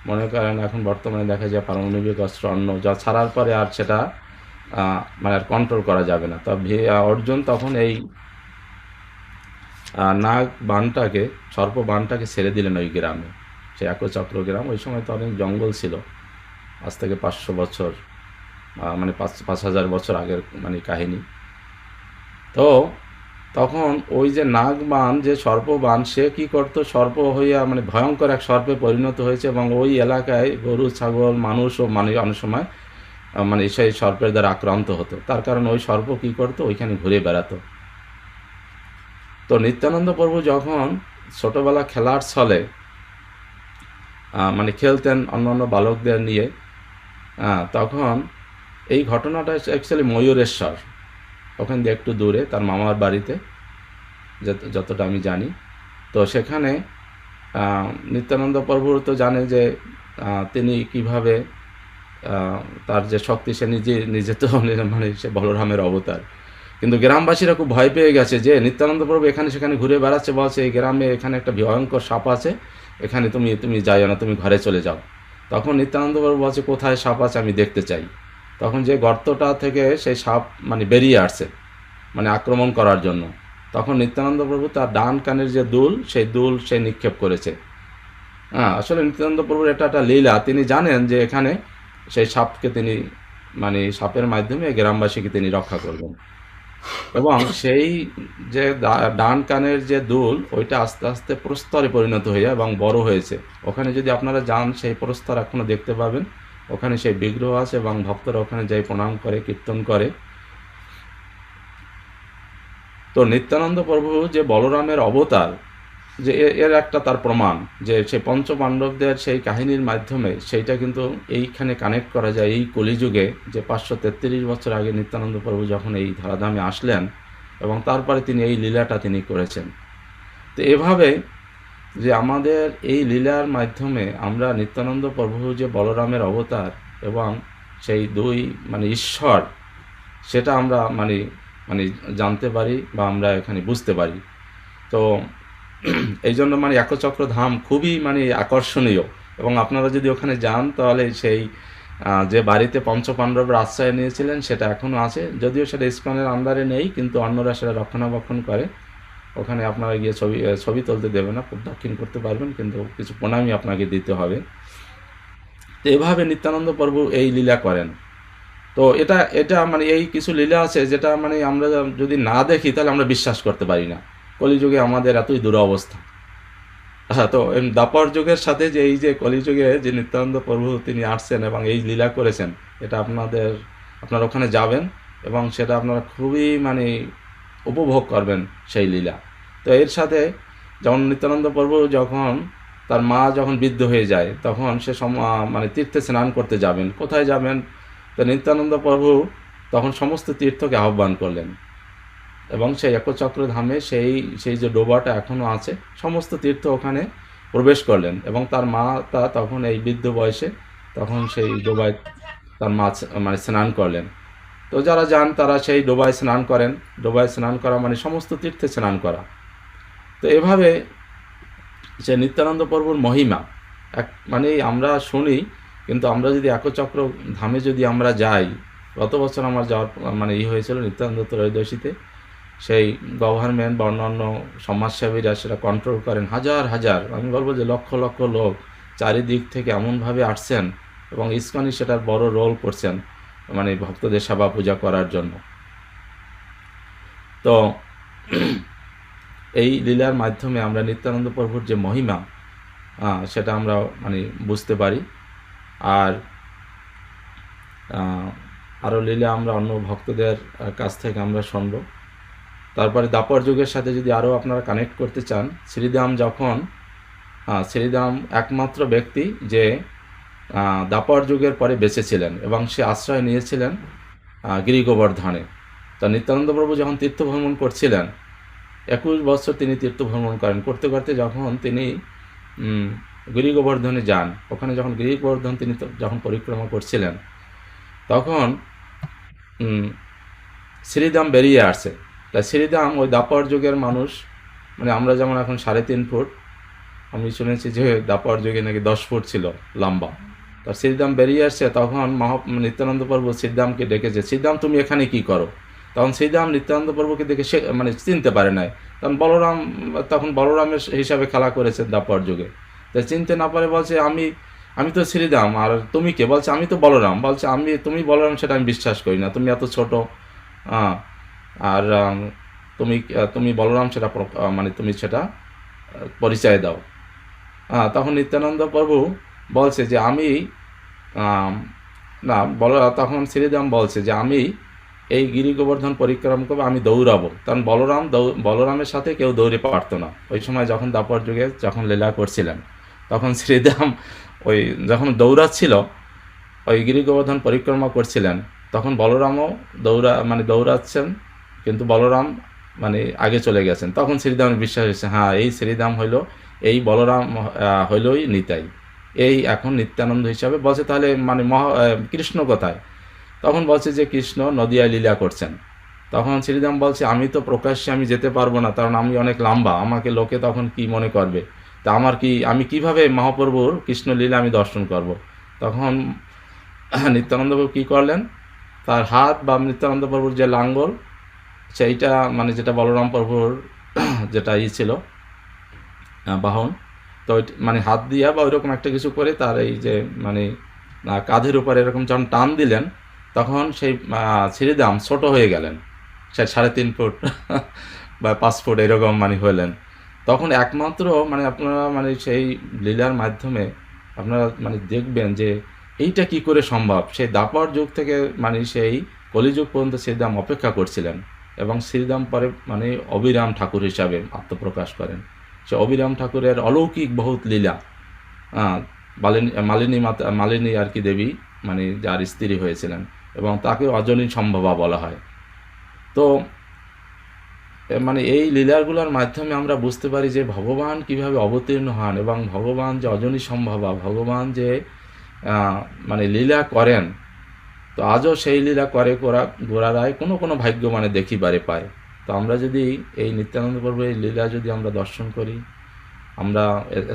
মনে করেন এখন বর্তমানে দেখা যায় পারমাণবিক অস্ত্র অন্য যা ছাড়ার পরে আর সেটা মানে আর কন্ট্রোল করা যাবে না। তো অর্জুন তখন এই নাগ বাণটাকে, সর্প বাণটাকে ছেড়ে দিলেন ওই গ্রামে, সে একচক্র গ্রাম। ওই সময় তো অনেক জঙ্গল ছিল, আজ থেকে 500 বছর মানে 5,000 বছর আগের মানে কাহিনী। তো তখন ওই যে নাগ বাণ, যে সর্প বাণ, সে কি করতো, সর্প হইয়া মানে ভয়ঙ্কর এক সর্পে পরিণত হয়েছে এবং ওই এলাকায় গরু, ছাগল, মানুষও মানে অনেক সময় মানে সেই সর্পের দ্বারা আক্রান্ত হতো। তার কারণ ওই সর্প কি করতো, ওইখানে ঘুরে বেড়াতো। তো নিত্যানন্দ প্রভু যখন ছোটবেলা খেলার ছলে মানে খেলতেন অন্যান্য বালকদের নিয়ে, তখন এই ঘটনাটা অ্যাকচুয়ালি ময়ূরেশ্বর, ওখান দিয়ে একটু দূরে তার মামার বাড়িতে, যতটা আমি জানি। তো সেখানে নিত্যানন্দ প্রভু তো জানে যে তিনি কিভাবে তার যে শক্তি, সে নিজে তো মানে সে বলরামের অবতার, কিন্তু গ্রামবাসীরা খুব ভয় পেয়ে গেছে যে নিত্যানন্দ প্রভু এখানে সেখানে ঘুরে বেড়াচ্ছে, বলছে এই গ্রামে এখানে একটা ভয়ঙ্কর সাপ আছে, এখানে তুমি যাইও না, তুমি ঘরে চলে যাও। তখন নিত্যানন্দ প্রভু বলছে কোথায় সাপ আছে, আমি দেখতে চাই। তখন যে গর্তটা থেকে সেই সাপ মানে বেরিয়ে আসছে মানে আক্রমণ করার জন্য, তখন নিত্যানন্দ প্রভু তার ডান কানের যে দুল, সেই দুল সে নিক্ষেপ করেছে। আসলে নিত্যানন্দ প্রভুর এটা একটা লীলা, তিনি জানেন যে এখানে সেই সাপকে তিনি মানে সাপের মাধ্যমে গ্রামবাসীকে তিনি রক্ষা করবেন। এবং সেই যে ডান কানের যে দুল, ওইটা আস্তে আস্তে প্রস্তরে পরিণত হয়ে এবং বড় হয়েছে। ওখানে যদি আপনারা যান, সেই প্রস্তর এখনো দেখতে পাবেন, ওখানে সেই বিগ্রহ আছে এবং ভক্তরা ওখানে যাই প্রণাম করে, কীর্তন করে। তো নিত্যানন্দ প্রভু যে বলরামের অবতার, যে এর একটা তার প্রমাণ যে সেই পঞ্চপাণ্ডবদের সেই কাহিনীর মাধ্যমে সেইটা কিন্তু এইখানে কানেক্ট করা যায়। এই কলিযুগে যে 533 বছর আগে নিত্যানন্দ প্রভু যখন এই ধরাধামে আসলেন এবং তারপরে তিনি এই লীলাটা তিনি করেছেন। তো এভাবে যে আমাদের এই লীলার মাধ্যমে আমরা নিত্যানন্দ প্রভু যে বলরামের অবতার এবং সেই দুই মানে ঈশ্বর, সেটা আমরা মানে মানে জানতে পারি বা আমরা এখানে বুঝতে পারি। তো এই জন্য মানে একচক্র ধাম খুবই মানে আকর্ষণীয়। এবং আপনারা যদি ওখানে যান, তাহলে সেই যে বাড়িতে পঞ্চপাণ্ডবরা আশ্রয় নিয়েছিলেন সেটা এখনও আছে, যদিও সেটা ইসকনের আন্ডারে নেই, কিন্তু অন্যরা সেটা রক্ষণাবেক্ষণ করে। ওখানে আপনারা গিয়ে ছবি তুলতে দেবে না, প্রদক্ষিণ করতে পারবেন, কিন্তু কিছু প্রণামী আপনাকে দিতে হবে। তো এভাবে নিত্যানন্দ প্রভু এই লীলা করেন। তো এটা মানে এই কিছু লীলা আছে যেটা মানে আমরা যদি না দেখি তাহলে আমরা বিশ্বাস করতে পারি না। কলিযুগে আমাদের এতই দুরবস্থা। তো দ্বাপর যুগের সাথে যে এই যে কলিযুগে যে নিত্যানন্দ প্রভু তিনি আসছেন এবং এই লীলা করেছেন, এটা আপনারা ওখানে যাবেন এবং সেটা আপনারা খুবই মানে উপভোগ করবেন সেই লীলা। তো এর সাথে যেমন নিত্যানন্দ প্রভু যখন তার মা যখন বৃদ্ধ হয়ে যায়, তখন সে মানে তীর্থে স্নান করতে যাবেন। কোথায় যাবেন? তো নিত্যানন্দ প্রভু তখন সমস্ত তীর্থকে আহ্বান করলেন এবং সেই একচক্র ধামে সেই যে ডোবাটা এখনও আছে, সমস্ত তীর্থ ওখানে প্রবেশ করলেন। এবং তার মা তখন এই বৃদ্ধ বয়সে তখন সেই ডোবায় তার মা মানে স্নান করলেন। তো যারা যান তারা সেই ডোবায় স্নান করেন। ডোবায় স্নান করা মানে সমস্ত তীর্থে স্নান করা। তো এভাবে সে নিত্যানন্দ প্রভুর মহিমা মানে আমরা শুনি, কিন্তু আমরা যদি একচক্র ধামে যদি আমরা যাই, গত বছর আমার যাওয়ার মানে হয়েছিল নিত্যানন্দ ত্রয়োদশীতে। সেই গভর্নমেন্ট বা অন্যান্য সমাজসেবীরা সেটা কন্ট্রোল করেন, হাজার হাজার, আমি বলবো যে লক্ষ লক্ষ লোক চারিদিক থেকে এমনভাবে আসছেন এবং ইসকনই সেটার বড় রোল করছেন মানে ভক্তদের সেবা পূজা করার জন্য। তো এই লীলার মাধ্যমে আমরা নিত্যানন্দ প্রভুর যে মহিমা সেটা আমরা মানে বুঝতে পারি। আর আরও লীলা আমরা অন্য ভক্তদের কাছ থেকে আমরা শুনব। তারপরে দ্বাপর যুগের সাথে যদি আরও আপনারা কানেক্ট করতে চান, শ্রীদাম একমাত্র ব্যক্তি যে দ্বাপর যুগের পরে বেঁচে ছিলেন এবং সে আশ্রয় নিয়েছিলেন গিরি গোবর্ধনে। তো নিত্যানন্দ প্রভু যখন তীর্থ ভ্রমণ করছিলেন, 21 বছর তিনি তীর্থ ভ্রমণ করেন। করতে করতে যখন তিনি গিরি গোবর্ধনে যান, ওখানে যখন গিরি গোবর্ধন তিনি যখন পরিক্রমা করছিলেন, তখন শ্রীদাম বেরিয়ে আসছে। তাই শ্রীদাম ওই দ্বাপর যুগের মানুষ, মানে আমরা যেমন এখন 3.5 ফুট, আমি শুনেছি যে দ্বাপর যুগে নাকি 10 ফুট ছিল লম্বা। তা শ্রীদাম বেরিয়ে আসছে, তখন নিত্যানন্দ প্রভু শ্রীদামকে ডেকেছে, শ্রীদাম তুমি এখানে কি করো? তখন শ্রীদাম নিত্যানন্দ প্রভুকে দেখে সে মানে চিনতে পারে নাই। তখন বলরামের হিসাবে খেলা করেছে দ্বাপর যুগে। তাই চিনতে না পারে বলছে আমি তো শ্রীদাম, আর তুমি কে? বলছে আমি তো বলরাম। বলছে তুমি বলরাম সেটা আমি বিশ্বাস করি না, তুমি এত ছোট, আর তুমি বলরাম সেটা মানে তুমি সেটা পরিচয় দাও। তখন নিত্যানন্দ প্রভু বলছে যে তখন শ্রীদাম বলছে যে আমি এই গিরি গোবর্ধন পরিক্রমা করবো, আমি দৌড়াবো। কারণ বলরামের সাথে কেউ দৌড়ে পারতো না ওই সময়, যখন দ্বাপর যুগে যখন লীলা করছিলেন। তখন শ্রীদাম ওই যখন দৌড়াচ্ছিল, ওই গিরি গোবর্ধন পরিক্রমা করছিলেন, তখন বলরামও দৌড়াচ্ছেন কিন্তু বলরাম মানে আগে চলে গেছেন। তখন শ্রীদামের বিশ্বাস হয়েছে, হ্যাঁ এই শ্রীদাম হইল, এই বলরাম হইলই নিতাই, এই এখন নিত্যানন্দ হিসাবে বলছে। তাহলে মানে কৃষ্ণ কোথায়? তখন বলছে যে কৃষ্ণ নদিয়ায় লীলা করছেন। তখন শ্রীদাম বলছে, আমি তো প্রকাশ্যে আমি যেতে পারবো না, কারণ আমি অনেক লম্বা, আমাকে লোকে তখন কি মনে করবে, তা আমি কিভাবে মহাপ্রভুর কৃষ্ণলীলা আমি দর্শন করব। তখন নিত্যানন্দ প্রভু কী করলেন, তার হাত বা নিত্যানন্দ প্রভুর যে লাঙ্গল, সেইটা মানে যেটা বলরাম প্রভুর যেটা ছিল বাহন, তো মানে হাত দিয়া বা ওইরকম একটা কিছু করে তার এই যে মানে কাঁধের উপরে এরকম যখন টান দিলেন, তখন সেই শ্রীদাম ছোট হয়ে গেলেন, সে 3.5 ফুট বা 5 ফুট এরকম মানে হলেন। তখন একমাত্র মানে আপনারা মানে সেই লীলার মাধ্যমে আপনারা মানে দেখবেন যে এইটা কি করে সম্ভব। সেই দাপর যুগ থেকে মানে সেই কলিযুগ পর্যন্ত শ্রীদাম অপেক্ষা করছিলেন, এবং শ্রীদাম পরে মানে অবিরাম ঠাকুর হিসাবে আত্মপ্রকাশ করেন। সে অবিরাম ঠাকুরের অলৌকিক বহুত লীলা, মালিনী আর কি দেবী মানে যার স্ত্রী হয়েছিলেন, এবং তাকে অজনী সম্ভবা বলা হয়। তো মানে এই লীলাগুলোর মাধ্যমে আমরা বুঝতে পারি যে ভগবান কিভাবে অবতীর্ণ হন, এবং ভগবান যে অজনী সম্ভবা, ভগবান যে মানে লীলা করেন। তো আজও সেই লীলা করে গোড়ারায় কোনো কোনো ভাগ্য মানে দেখিবারে পায়। তো আমরা যদি এই নিত্যানন্দ প্রভুর এই লীলা যদি আমরা দর্শন করি, আমরা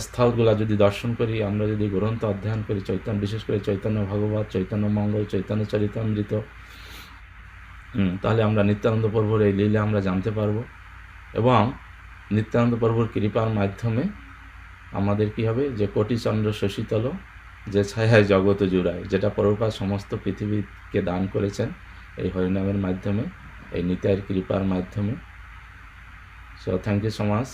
স্থলগুলা যদি দর্শন করি, আমরা যদি গ্রন্থ অধ্যয়ন করি, বিশেষ করে চৈতন্য ভাগবত, চৈতন্য মঙ্গল, চৈতন্য চরিতামৃত, তাহলে আমরা নিত্যানন্দ প্রভুর এই লীলা আমরা জানতে পারবো, এবং নিত্যানন্দ প্রভুর কৃপার মাধ্যমে আমাদের কি হবে, যে কোটি চন্দ্র শশীতল যে ছায়ায় জগত জুড়ায়, যেটা প্রভুপাদ সমস্ত পৃথিবীকে দান করেছেন এই হরিনামের মাধ্যমে, এই নিতাইয়ের কৃপার মাধ্যমে। So thank you so much.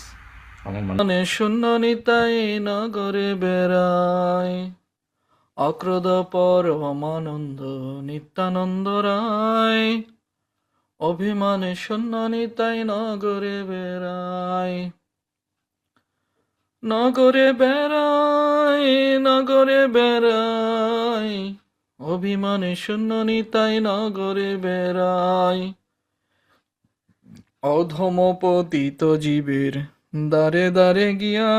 আমার মানে শূন্য নিতাই নগরে বেড়ায়, অক্রোধ পরমানন্দ নিত্যানন্দ রায়, অভিমানে শূন্য নিতাই নগরে বেড়ায়, নগরে বেড়ায়, নগরে বেড়ায়, অভিমানে শূন্য নিতাই নগরে বেড়ায়, অধম পতিত জীবের দ্বারে দ্বারে গিয়া,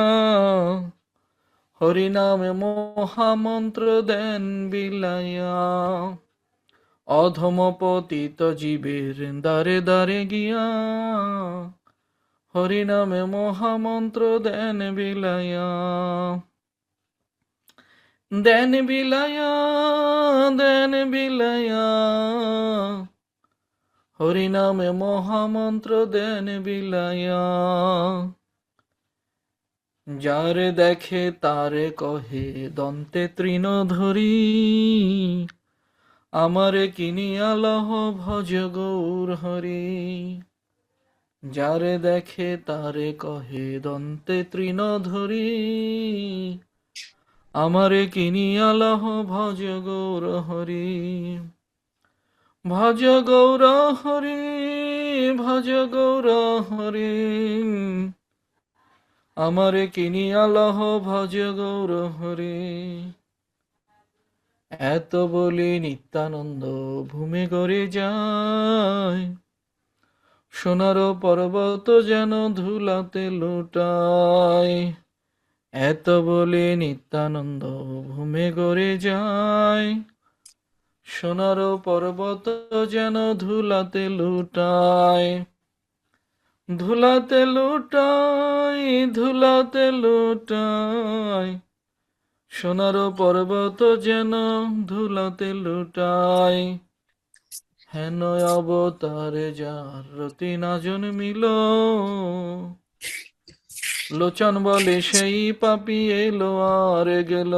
হরিনামে মহামন্ত্র দেন বিলাইয়া, অধম পতিত জীবের দ্বারে দ্বারে গিয়া, হরিনামে মহামন্ত্র দেন বিলাইয়া, দেন বিলাইয়া, দেন বিলাইয়া, হরিনামে মহামন্ত্র দেন বিলাইয়া, যারে দেখে তারে কহে দন্তে তৃণধরি, আমারে কিনিয়া লহ ভজ গৌর হরি, যারে দেখে তারে কহে দন্তে তৃণধরি, আমারে কিনিয়া লহ ভজ গৌর হরি, ভজ গৌর হরি, ভজ গৌর হরি, আমারে কিনিয়া লহ ভজ গৌর হরি। এত বলি নিত্যানন্দ ভূমি করে যায়, সোনার পর্বত যেন ধুলাতে লুটায়, এত বলি নিত্যানন্দ ভূমি করে যায়, সোনার পর্বত যেন ধুলাতে লুটায়, ধুলাতে লুটায়, ধুলাতে লুটায়, সোনার পর্বত যেন ধুলাতে লুটায়, হেন অবতারে যার রতি না জন্মিল, লোচন বলে সেই পাপি এলো আর গেল,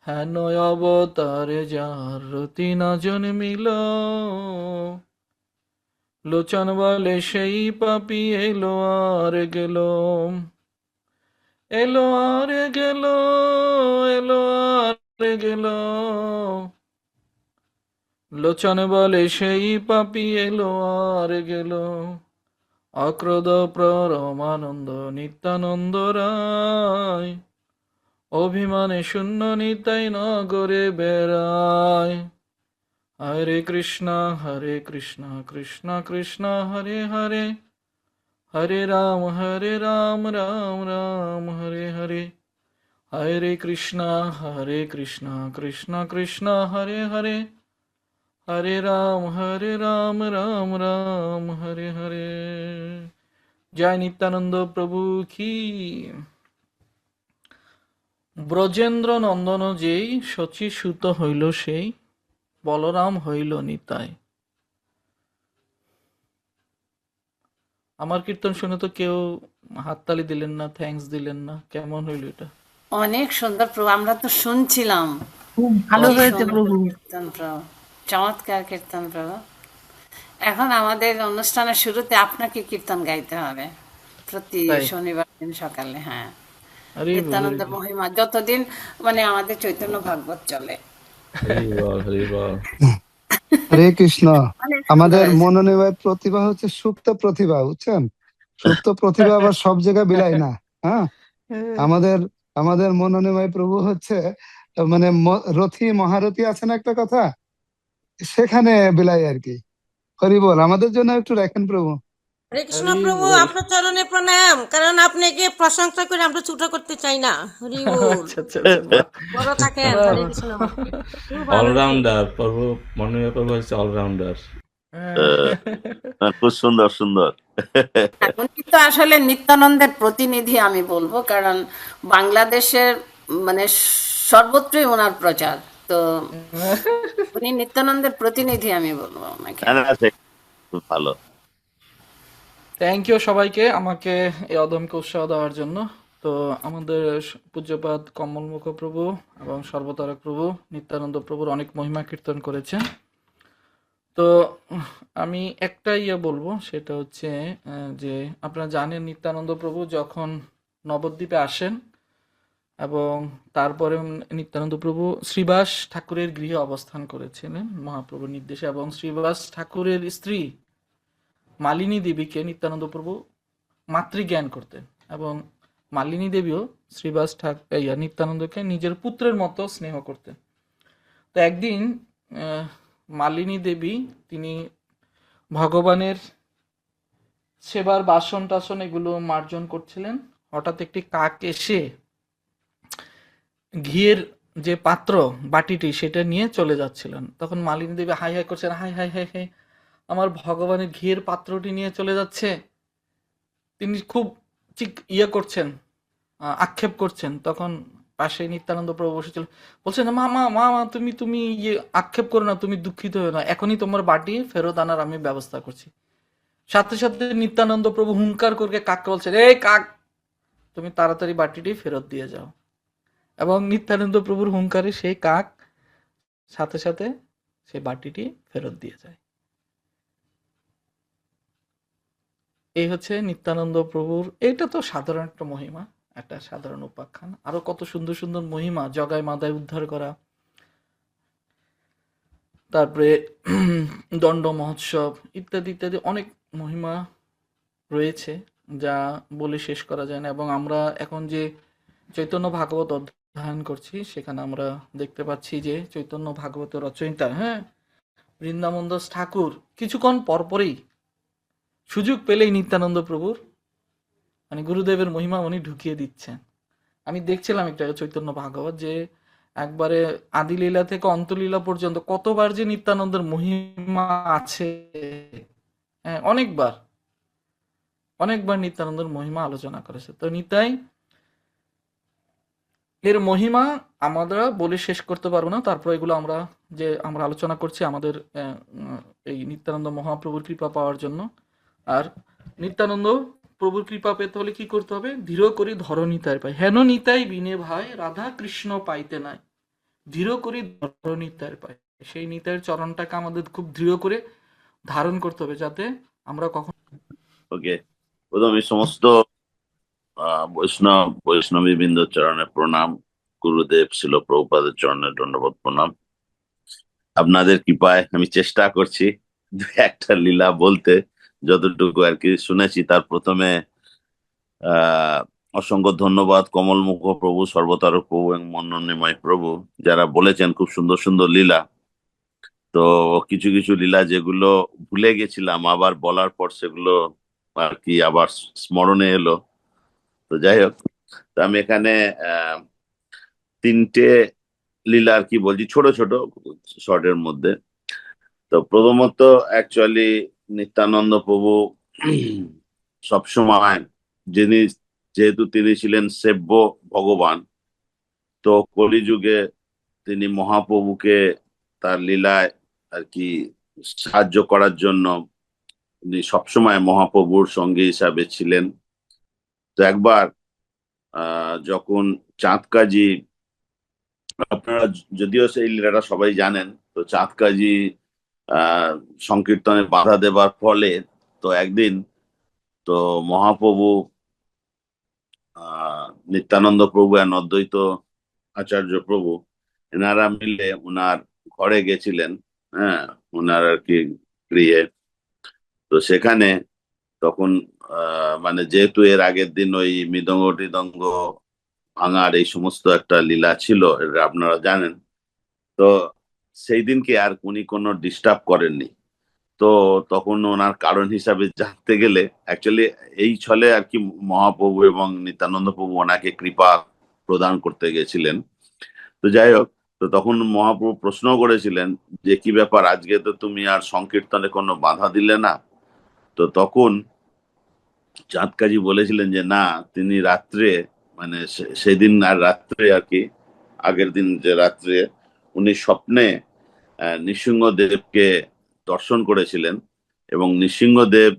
হেন অবতারে যার রতি না জন্মিল, লোচন বলে সেই পাপি এলো আর গেল, এলো আর গেল, এলো আর গেল, লোচন বলে সেই পাপি এলো আর গেল, অক্রোধ পরমানন্দ নিত্যানন্দ রায়, অভিমানে শূন্য নিতাই নগরে বেড়ায়, হরে কৃষ্ণ কৃষ্ণ কৃষ্ণ হরে হরে, হরে রাম রাম রাম হরে হরে, হরে কৃষ্ণ কৃষ্ণ কৃষ্ণ হরে হরে, হরে রাম রাম রাম হরে হরে। জয় নিত্যানন্দ প্রভু কি। ব্রজেন্দ্র নন্দন যেই, শচী সুত হইল সেই, বলরাম হইল নিতাই। আমার কীর্তন শুনে তো কেউ হাততালি দিলেন না, থ্যাঙ্কস দিলেন না, কেমন হইল এটা? অনেক সুন্দর প্রভু, আমরা তো শুনছিলাম। খুব ভালো কি হয়েছে সুন্দর প্রভু। কীর্তন প্রভু, চমৎকার কীর্তন প্রভু। এখন আমাদের অনুষ্ঠানের শুরুতে আপনাকে কীর্তন গাইতে হবে প্রতি তাই? শনিবার দিন সকালে। হ্যাঁ, হরি বল, হরি নিত্যানন্দের বল, মহিমা যতদিন মানে আমাদের চৈতন্য ভাগবত চলে। হরি বল, হরি বল। হরে কৃষ্ণ। অনেক সুন্দর আমাদের হয়েছে। মনোনিবায় প্রতিভা হচ্ছে সুপ্ত প্রতিভা, বুঝছেন? সুপ্ত প্রতিভা আবার সব জায়গায় বিলায় না। হ্যাঁ, আমাদের আমাদের মনোনিবায় প্রভু হচ্ছে মানে রথী মহারথী আছে না একটা কথা, সেখানে বিলায় আর কি। হরি বল, আমাদের জন্য একটু রাখেন প্রভু। হরে কৃষ্ণ হরি প্রভু, বল। আপনার চরণে প্রণাম। কারণ আপনাকে প্রশংসা করে আমরা ছোট করতে চাই না। হরি বল, আচ্ছা আচ্ছা আচ্ছা, বাহ, বড় থাকেন। বাহ, হরে কৃষ্ণ, খুব ভালো হয়েছে। অলরাউন্ডার প্রভু, মনোনীয় প্রভু হচ্ছে অলরাউন্ডার। খুব সুন্দর সুন্দর। উনি তো আসলে নিত্যানন্দের প্রতিনিধি আমি বলবো, কারণ বাংলাদেশের মানে সর্বত্রই ওনার প্রচার। তো উনি নিত্যানন্দের প্রতিনিধি আমি বলবো ওনাকে। না, না, খুব ভালো। থ্যাংক ইউ সবাইকে আমাকে এই অদমকে উৎসাহ দেওয়ার জন্য। তো আমাদের পূজ্যপাদ কমলমুখ প্রভু এবং সর্বতারক প্রভু নিত্যানন্দ প্রভুর অনেক মহিমা কীর্তন করেছেন। তো আমি একটা বলবো, সেটা হচ্ছে যে আপনারা জানেন নিত্যানন্দ প্রভু যখন নবদ্বীপে আসেন এবং তারপরে নিত্যানন্দ প্রভু শ্রীবাস ঠাকুরের গৃহে অবস্থান করেছিলেন মহাপ্রভুর নির্দেশে, এবং শ্রীবাস ঠাকুরের স্ত্রী মালিনী দেবীকে নিত্যানন্দ প্রভু মাতৃজ্ঞান করতেন, এবং মালিনী দেবীও শ্রীবাস নিত্যানন্দকে নিজের পুত্রের মতো স্নেহ করতেন। তো একদিন মালিনী দেবী তিনি ভগবানের সেবার বাসন টাসন এগুলো মার্জন করছিলেন। হঠাৎ একটি কাক এসে ঘিয়ের যে পাত্র বাটিটি সেটা নিয়ে চলে যাচ্ছিলেন। তখন মালিনী দেবী হাই হাই করছেন, হাই হাই হাই হাই, আমার ভগবানের ঘিয়ের পাত্রটি নিয়ে চলে যাচ্ছে। তিনি খুব করছেন, আক্ষেপ করছেন। তখন পাশে নিত্যানন্দ প্রভু বসেছিল, বলছেন মা মা মা মা তুমি তুমি আক্ষেপ করো না, তুমি দুঃখিত হয়ে না, এখনই তোমার বাটি ফেরত আনার আমি ব্যবস্থা করছি। সাথে সাথে নিত্যানন্দ প্রভু হুঙ্কার করে কাককে বলছেন, এই কাক, তুমি তাড়াতাড়ি বাটিটি ফেরত দিয়ে যাও। এবং নিত্যানন্দ প্রভুর হুঙ্কারে সেই কাক সাথে সাথে সেই বাটিটি ফেরত দিয়ে যায়। এই হচ্ছে নিত্যানন্দ প্রভুর, এটা তো সাধারণ একটা মহিমা, একটা সাধারণ উপাখ্যান। আরো কত সুন্দর সুন্দর মহিমা, জগায় মাদায় উদ্ধার করা, তারপরে দণ্ড মহোৎসব ইত্যাদি ইত্যাদি অনেক মহিমা রয়েছে যা বলে শেষ করা যায় না। এবং আমরা এখন যে চৈতন্য ভাগবত অধ্যয়ন করছি সেখানে আমরা দেখতে পাচ্ছি যে চৈতন্য ভাগবতের রচয়িতা বৃন্দাবন দাস ঠাকুর কিছুক্ষণ পরপরই সুযোগ পেলেই নিত্যানন্দ প্রভুর মানে গুরুদেবের মহিমা উনি ঢুকিয়ে দিচ্ছেন। আমি দেখছিলাম একটা চৈতন্য ভাগবত যে একবারে আদিলীলা থেকে অন্তলীলা পর্যন্ত কতবার যে নিত্যানন্দের মহিমা আছে, হ্যাঁ অনেকবার অনেকবার নিত্যানন্দের মহিমা আলোচনা করেছে। তো নিতাই এর মহিমা আমরা বলে শেষ করতে পারবো না। তারপর এগুলো আমরা আলোচনা করছি আমাদের এই নিত্যানন্দ মহাপ্রভুর কৃপা পাওয়ার জন্য। আর নিত্যানন্দ প্রভুর কৃপা পেতে হলে কি করতে হবে? ধীর করি ধর নিতাই পাই, হেন নিতাই বিনে ভাই, রাধা কৃষ্ণ পাইতে নাই, ধীর করি ধর নিতাই পাই। সেই নিতাইয়ের চরণটাকে আমাদের খুব দৃঢ় করে ধারণ করতে হবে যাতে আমরা কখন। ওকে, প্রথমে সমস্ত বৈষ্ণবী বৃন্দ চরণে প্রণাম, গুরুদেব শিল প্রভুপাদের চরণে দণ্ডবত প্রণাম। আপনাদের কৃপায় আমি চেষ্টা করছি একটা লীলা বলতে, যতটুকু আর কি শুনেছি। তার প্রথমে অসংখ্য ধন্যবাদ কমলমুখ প্রভু, সর্বতারক প্রভু এবং মনোনিময় প্রভু, যারা বলেছেন খুব সুন্দর সুন্দর লীলা। তো কিছু কিছু লীলা যেগুলো ভুলে গেছিলাম, আবার বলার পর সেগুলো আর কি আবার স্মরণে এলো। তো যাই হোক, তো আমি এখানে আহ 3টে লীলা আর কি বলছি, ছোট ছোট শর্টের মধ্যে। তো প্রথমত অ্যাকচুয়ালি নিত্যানন্দ প্রভু সবসময়, যিনি যেহেতু তিনি ছিলেন সেব্য ভগবান, তো কলিযুগে তিনি মহাপ্রভুকে তার লীলায় আর কি সাহায্য করার জন্য উনি সবসময় মহাপ্রভুর সঙ্গী হিসাবে ছিলেন। তো একবার যখন চাঁদ কাজী, আপনারা যদিও সেই লীলাটা সবাই জানেন, তো চাঁদ কাজী সংকীর্তনে বাধা দেবার ফলে তো একদিন তো মহাপ্রভু নিত্যানন্দ প্রভু আর অদ্বৈত আচার্য প্রভু এনারা মিলে ওনার ঘরে গেছিলেন, হ্যাঁ, ওনার আর কি গৃহে। তো সেখানে তখন মানে যেহেতু এর আগের দিন ওই মৃদঙ্গ টিদঙ্গ ভাঙার এই সমস্ত একটা লীলা ছিল, এটা আপনারা জানেন। তো সেই দিনকে আর উনি কোনো ডিস্টার্ব করেননি। তো তখন ওনার কারণ হিসাবে জানতে গেলে অ্যাকচুয়ালি এই ছলে আর কি মহাপ্রভু এবং নিত্যানন্দ প্রভু ওনাকে কৃপা প্রদান করতে গেছিলেন। তো যাই হোক, তো তখন মহাপ্রভু প্রশ্ন করেছিলেন যে কি ব্যাপার, আজকে তো তুমি আর সংকীর্তনে কোনো বাধা দিলে না। তো তখন চাঁদ কাজী বলেছিলেন যে না, তিনি রাত্রে মানে সেদিন আর রাত্রে আর কি আগের দিন যে রাত্রে উনি স্বপ্নে নৃসিংহদেবকে দর্শন করেছিলেন, এবং নৃসিংহদেব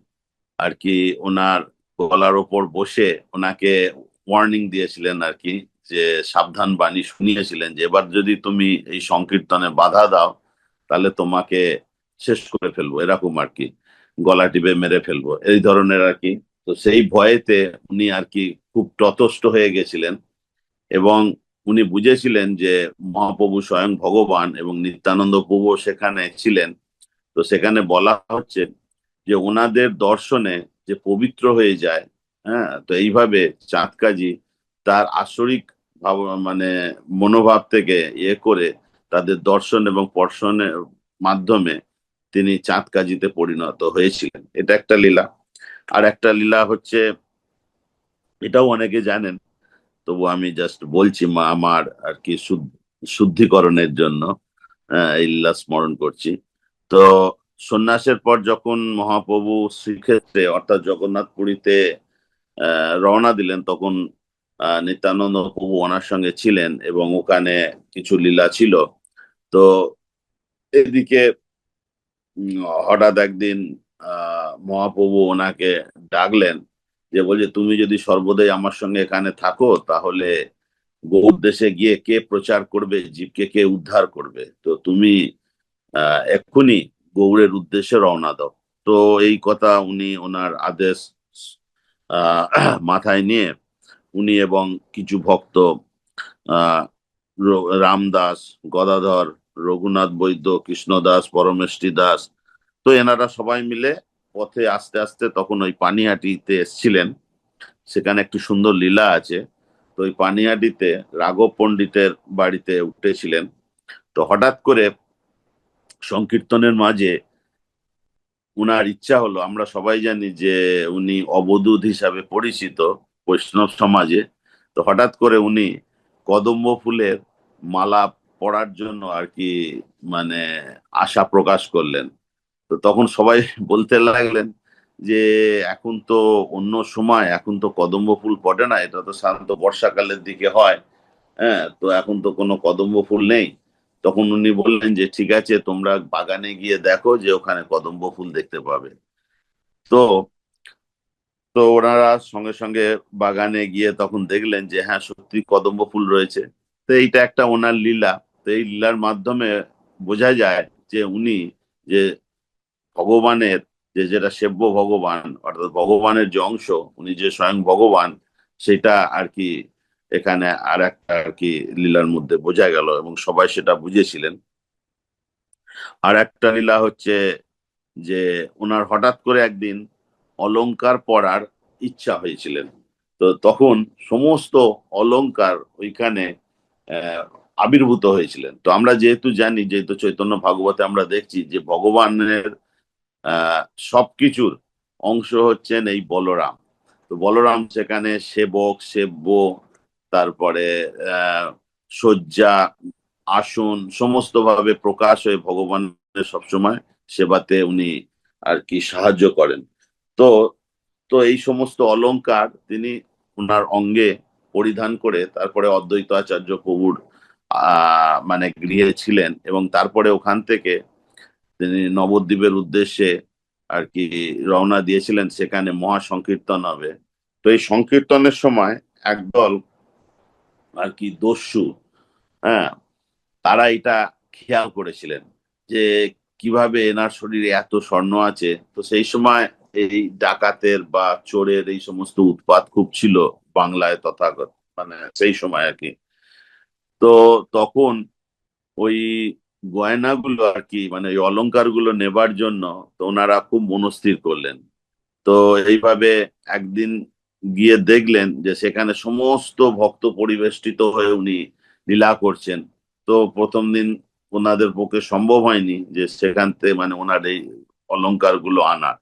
আর কি ওনার গলার ওপর বসে ওনাকে ওয়ার্নিং দিয়েছিলেন আর কি, যে সাবধান বাণী শুনিয়েছিলেন যে এবার যদি তুমি এই সংকীর্তনে বাধা দাও তাহলে তোমাকে শেষ করে ফেলবো, এরকম আর কি, গলা টিপে মেরে ফেলবো, এই ধরনের আর কি। তো সেই ভয়েতে উনি আর কি খুব ততষ্ট হয়ে গেছিলেন, এবং উনি বুঝেছিলেন যে মহাপ্রভু স্বয়ং ভগবান এবং নিত্যানন্দ প্রভু সেখানে ছিলেন। তো সেখানে বলা হচ্ছে যে ওনাদের দর্শনে যে পবিত্র হয়ে যায়, হ্যাঁ, তো এইভাবে চাঁদ কাজী তার আসরিক ভাব মানে মনোভাব থেকে করে তাদের দর্শন এবং পর্শনের মাধ্যমে তিনি চাঁদ কাজীতে পরিণত হয়েছিলেন। এটা একটা লীলা। আর একটা লীলা হচ্ছে, এটাও অনেকে জানেন, তবু আমি জাস্ট বলছি আমার আর কি শুদ্ধিকরণের জন্য এই লীলা স্মরণ করছি। তো সন্ন্যাসের পর যখন মহাপ্রভু শ্রীক্ষেত্রে অর্থাৎ জগন্নাথ পুরীতে রওনা দিলেন, তখন নিত্যানন্দ প্রভু ওনার সঙ্গে ছিলেন এবং ওখানে কিছু লীলা ছিল। তো এদিকে হঠাৎ একদিন মহাপ্রভু ওনাকে ডাকলেন, যে বলছে তুমি যদি সর্বদাই আমার সঙ্গে এখানে থাকো তাহলে গৌড় দেশে গিয়ে কে প্রচার করবে, জীবকে কে উদ্ধার করবে, তো তুমি এক্ষুনি গৌড়ের উদ্দেশ্যে রওনা দাও। তো এই কথা উনি ওনার আদেশ মাথায় নিয়ে উনি এবং কিছু ভক্ত রামদাস, গদাধর, রঘুনাথ বৈদ্য, কৃষ্ণদাস, পরমেষ্টি দাস, তো এনারা সবাই মিলে পথে আস্তে আস্তে তখন ওই পানিহাটিতে এসছিলেন। সেখানে একটি সুন্দর লীলা আছে। তো ওই পানিহাটিতে রাঘব পণ্ডিতের বাড়িতে উঠেছিলেন। তো হঠাৎ করে সংকীর্তনের মাঝে উনার ইচ্ছা হলো, আমরা সবাই জানি যে উনি অবধূত হিসাবে পরিচিত বৈষ্ণব সমাজে, তো হঠাৎ করে উনি কদম্ব ফুলের মালা পরার জন্য আর কি মানে আশা প্রকাশ করলেন। তো তখন সবাই বলতে লাগলেন যে এখন তো অন্য সময়, এখন তো কদম্ব ফুল ফোটে না, এটা তো সাধারণত বর্ষাকালের দিকে হয়, হ্যাঁ, তো এখন তো কোনো কদম্ব ফুল নেই। তখন উনি বললেন যে ঠিক আছে, তোমরা বাগানে গিয়ে দেখো যে ওখানে কদম্ব ফুল দেখতে পাবে। তো তো ওনারা সঙ্গে সঙ্গে বাগানে গিয়ে তখন দেখলেন যে হ্যাঁ, সত্যি কদম্ব ফুল রয়েছে। তো এইটা একটা ওনার লীলা। তো এই লীলার মাধ্যমে বোঝা যায় যে উনি যে ভগবানের যেটা সেব্য ভগবান, অর্থাৎ ভগবানের যে অংশ, উনি যে স্বয়ং ভগবান, সেটা আর কি এখানে আর একটা আর কি লীলার মধ্যে বোঝা গেল, এবং সবাই সেটা বুঝেছিলেন। আর একটা লীলা হচ্ছে যে ওনার হঠাৎ করে একদিন অলংকার পরার ইচ্ছা হয়েছিলেন। তো তখন সমস্ত অলংকার ওইখানে আবির্ভূত হয়েছিলেন। তো আমরা যেহেতু জানি, যেহেতু চৈতন্য ভাগবতে আমরা দেখছি যে ভগবানের সবকিছুর অংশ হচ্ছেন এই বলরাম। তো বলরাম সেখানে সেবক, সেব্য, তারপরে শয্যা, আসন সমস্ত ভাবে প্রকাশ হয়ে ভগবানের সবসময় সেবাতে উনি আর কি সাহায্য করেন। তো তো এই সমস্ত অলংকার তিনি ওনার অঙ্গে পরিধান করে তারপরে অদ্বৈত আচার্য প্রভুর মানে গৃহে ছিলেন, এবং তারপরে ওখান থেকে তিনি নবদ্বীপের উদ্দেশ্যে আর কি রওনা দিয়েছিলেন, সেখানে মহা সংকীর্তন হবে। তো এই সংকীর্তনের সময় একদল আর কি দস্যু, হ্যাঁ, তারা এটা খেয়াল করেছিলেন যে কিভাবে এনার শরীরে এত স্বর্ণ আছে। তো সেই সময় এই ডাকাতের বা চোরের এই সমস্ত উৎপাত খুব ছিল বাংলায় তথাগত, মানে সেই সময় আর কি। তো তখন ওই গয়নাগুলো আর কি, মানে ওই অলংকার গুলো নেবার জন্য তো ওনারা খুব মনস্থির করলেন। তো এইভাবে একদিন গিয়ে দেখলেন যে সেখানে সমস্ত ভক্ত পরিবেষ্টিত হয়ে উনি লীলা করছেন। তো প্রথম দিন ওনাদের পক্ষে সম্ভব হয়নি যে সেখান থেকে মানে ওনার এই অলংকার গুলো আনার,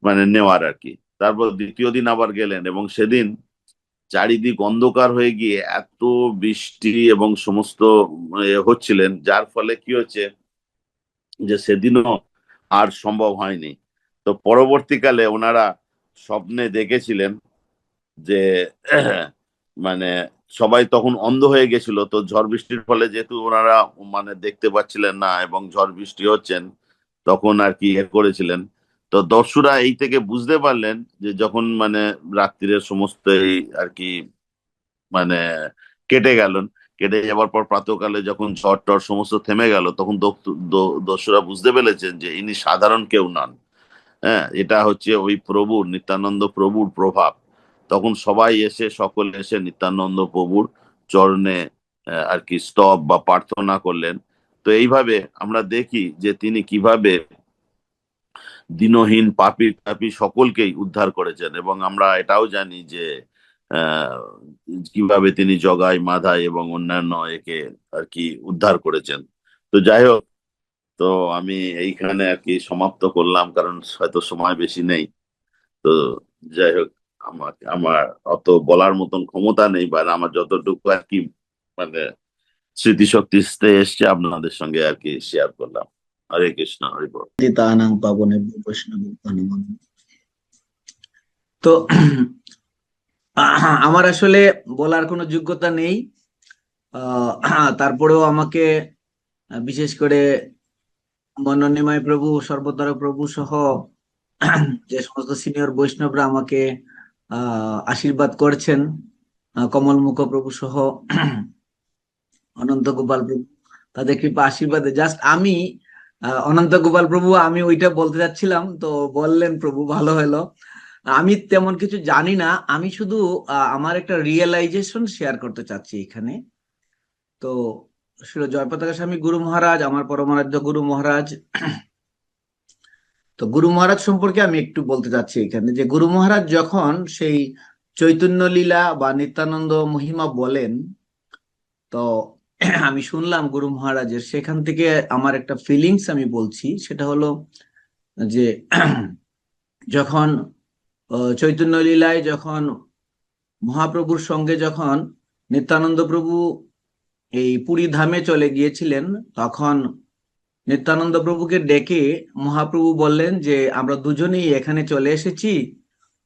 মানে নেওয়ার আর কি। তারপর দ্বিতীয় দিন আবার গেলেন, এবং সেদিন চারিদিক অন্ধকার হয়ে গিয়ে এত বৃষ্টি এবং সমস্ত হচ্ছিলেন, যার ফলে কি হচ্ছে যে সেদিনও আর সম্ভব হয়নি। তো পরবর্তীকালে ওনারা স্বপ্নে দেখেছিলেন যে মানে সবাই তখন অন্ধ হয়ে গেছিল। তো ঝড় বৃষ্টির ফলে যেহেতু ওনারা মানে দেখতে পাচ্ছিলেন না এবং ঝড় বৃষ্টি হচ্ছেন, তখন আর কি করেছিলেন। তো দর্শকরা এই থেকে বুঝতে পারলেন যে যখন মানে রাত্রিরের সমস্ত এই আর কি মানে কেটে গেলেন, কেটে যাওয়ার পর প্রাতঃকালে যখন ঝড় টর সমস্ত থেমে গেল, তখন দস্যুরা বুঝতে পেরেছেন যে ইনি সাধারণ কেউ নন। হ্যাঁ, এটা হচ্ছে ওই প্রভুর, নিত্যানন্দ প্রভুর প্রভাব। তখন সবাই এসে, সকলে এসে নিত্যানন্দ প্রভুর চরণে আর কি স্তব বা প্রার্থনা করলেন। তো এইভাবে আমরা দেখি যে তিনি কিভাবে দীনহীন পাপী তাপী সকলকেই উদ্ধার করেছেন, এবং আমরা এটাও জানি যে আহ কিভাবে তিনি জগাই, মাধাই এবং অন্যান্য একে আর কি উদ্ধার করেছেন। তো যাই হোক, তো আমি এইখানে আর কি সমাপ্ত করলাম, কারণ হয়তো সময় বেশি নেই। তো যাই হোক, আমার অত বলার মতন ক্ষমতা নেই, বা আমার যতটুকু আর কি মানে স্মৃতিশক্তি এসছে আপনাদের সঙ্গে আর কি শেয়ার করলাম। হরে কৃষ্ণ, হরি বল। তানাং পাবনে বৈষ্ণব। তো আমার আসলে বলার কোনো যোগ্যতা নেই, তারপরেও আমাকে বিশেষ করে মনোনিমায় প্রভু, সর্বতারক প্রভু সহ যে সমস্ত সিনিয়র বৈষ্ণবরা আমাকে আশীর্বাদ করছেন, কমলমুখ প্রভু সহ অনন্ত গোপাল প্রভু, তাদের কৃপা আশীর্বাদে জাস্ট আমি অনন্ত গোপাল প্রভু, আমি ওইটা বলতে যাচ্ছিলাম, তো বললেন প্রভু, ভালো হলো। আমি তেমন কিছু জানি না, আমি শুধু আমার একটা রিয়েলাইজেশন শেয়ার করতে চাচ্ছি এখানে। তো জয়পতাকা স্বামী গুরু মহারাজ, আমার পরমারাধ্য গুরু মহারাজ, তো গুরু মহারাজ সম্পর্কে আমি একটু বলতে চাচ্ছি এখানে, যে গুরু মহারাজ যখন সেই চৈতন্য লীলা বা নিত্যানন্দ মহিমা বলেন, তো আমি শুনলাম গুরু মহারাজের, সেখান থেকে আমার একটা ফিলিংস আমি বলছি। সেটা হলো যে যখন চৈতন্য লীলায় যখন মহাপ্রভুর সঙ্গে যখন নিত্যানন্দ প্রভু এই পুরী ধামে চলে গিয়েছিলেন, তখন নিত্যানন্দ প্রভুকে ডেকে মহাপ্রভু বললেন যে আমরা দুজনেই এখানে চলে এসেছি,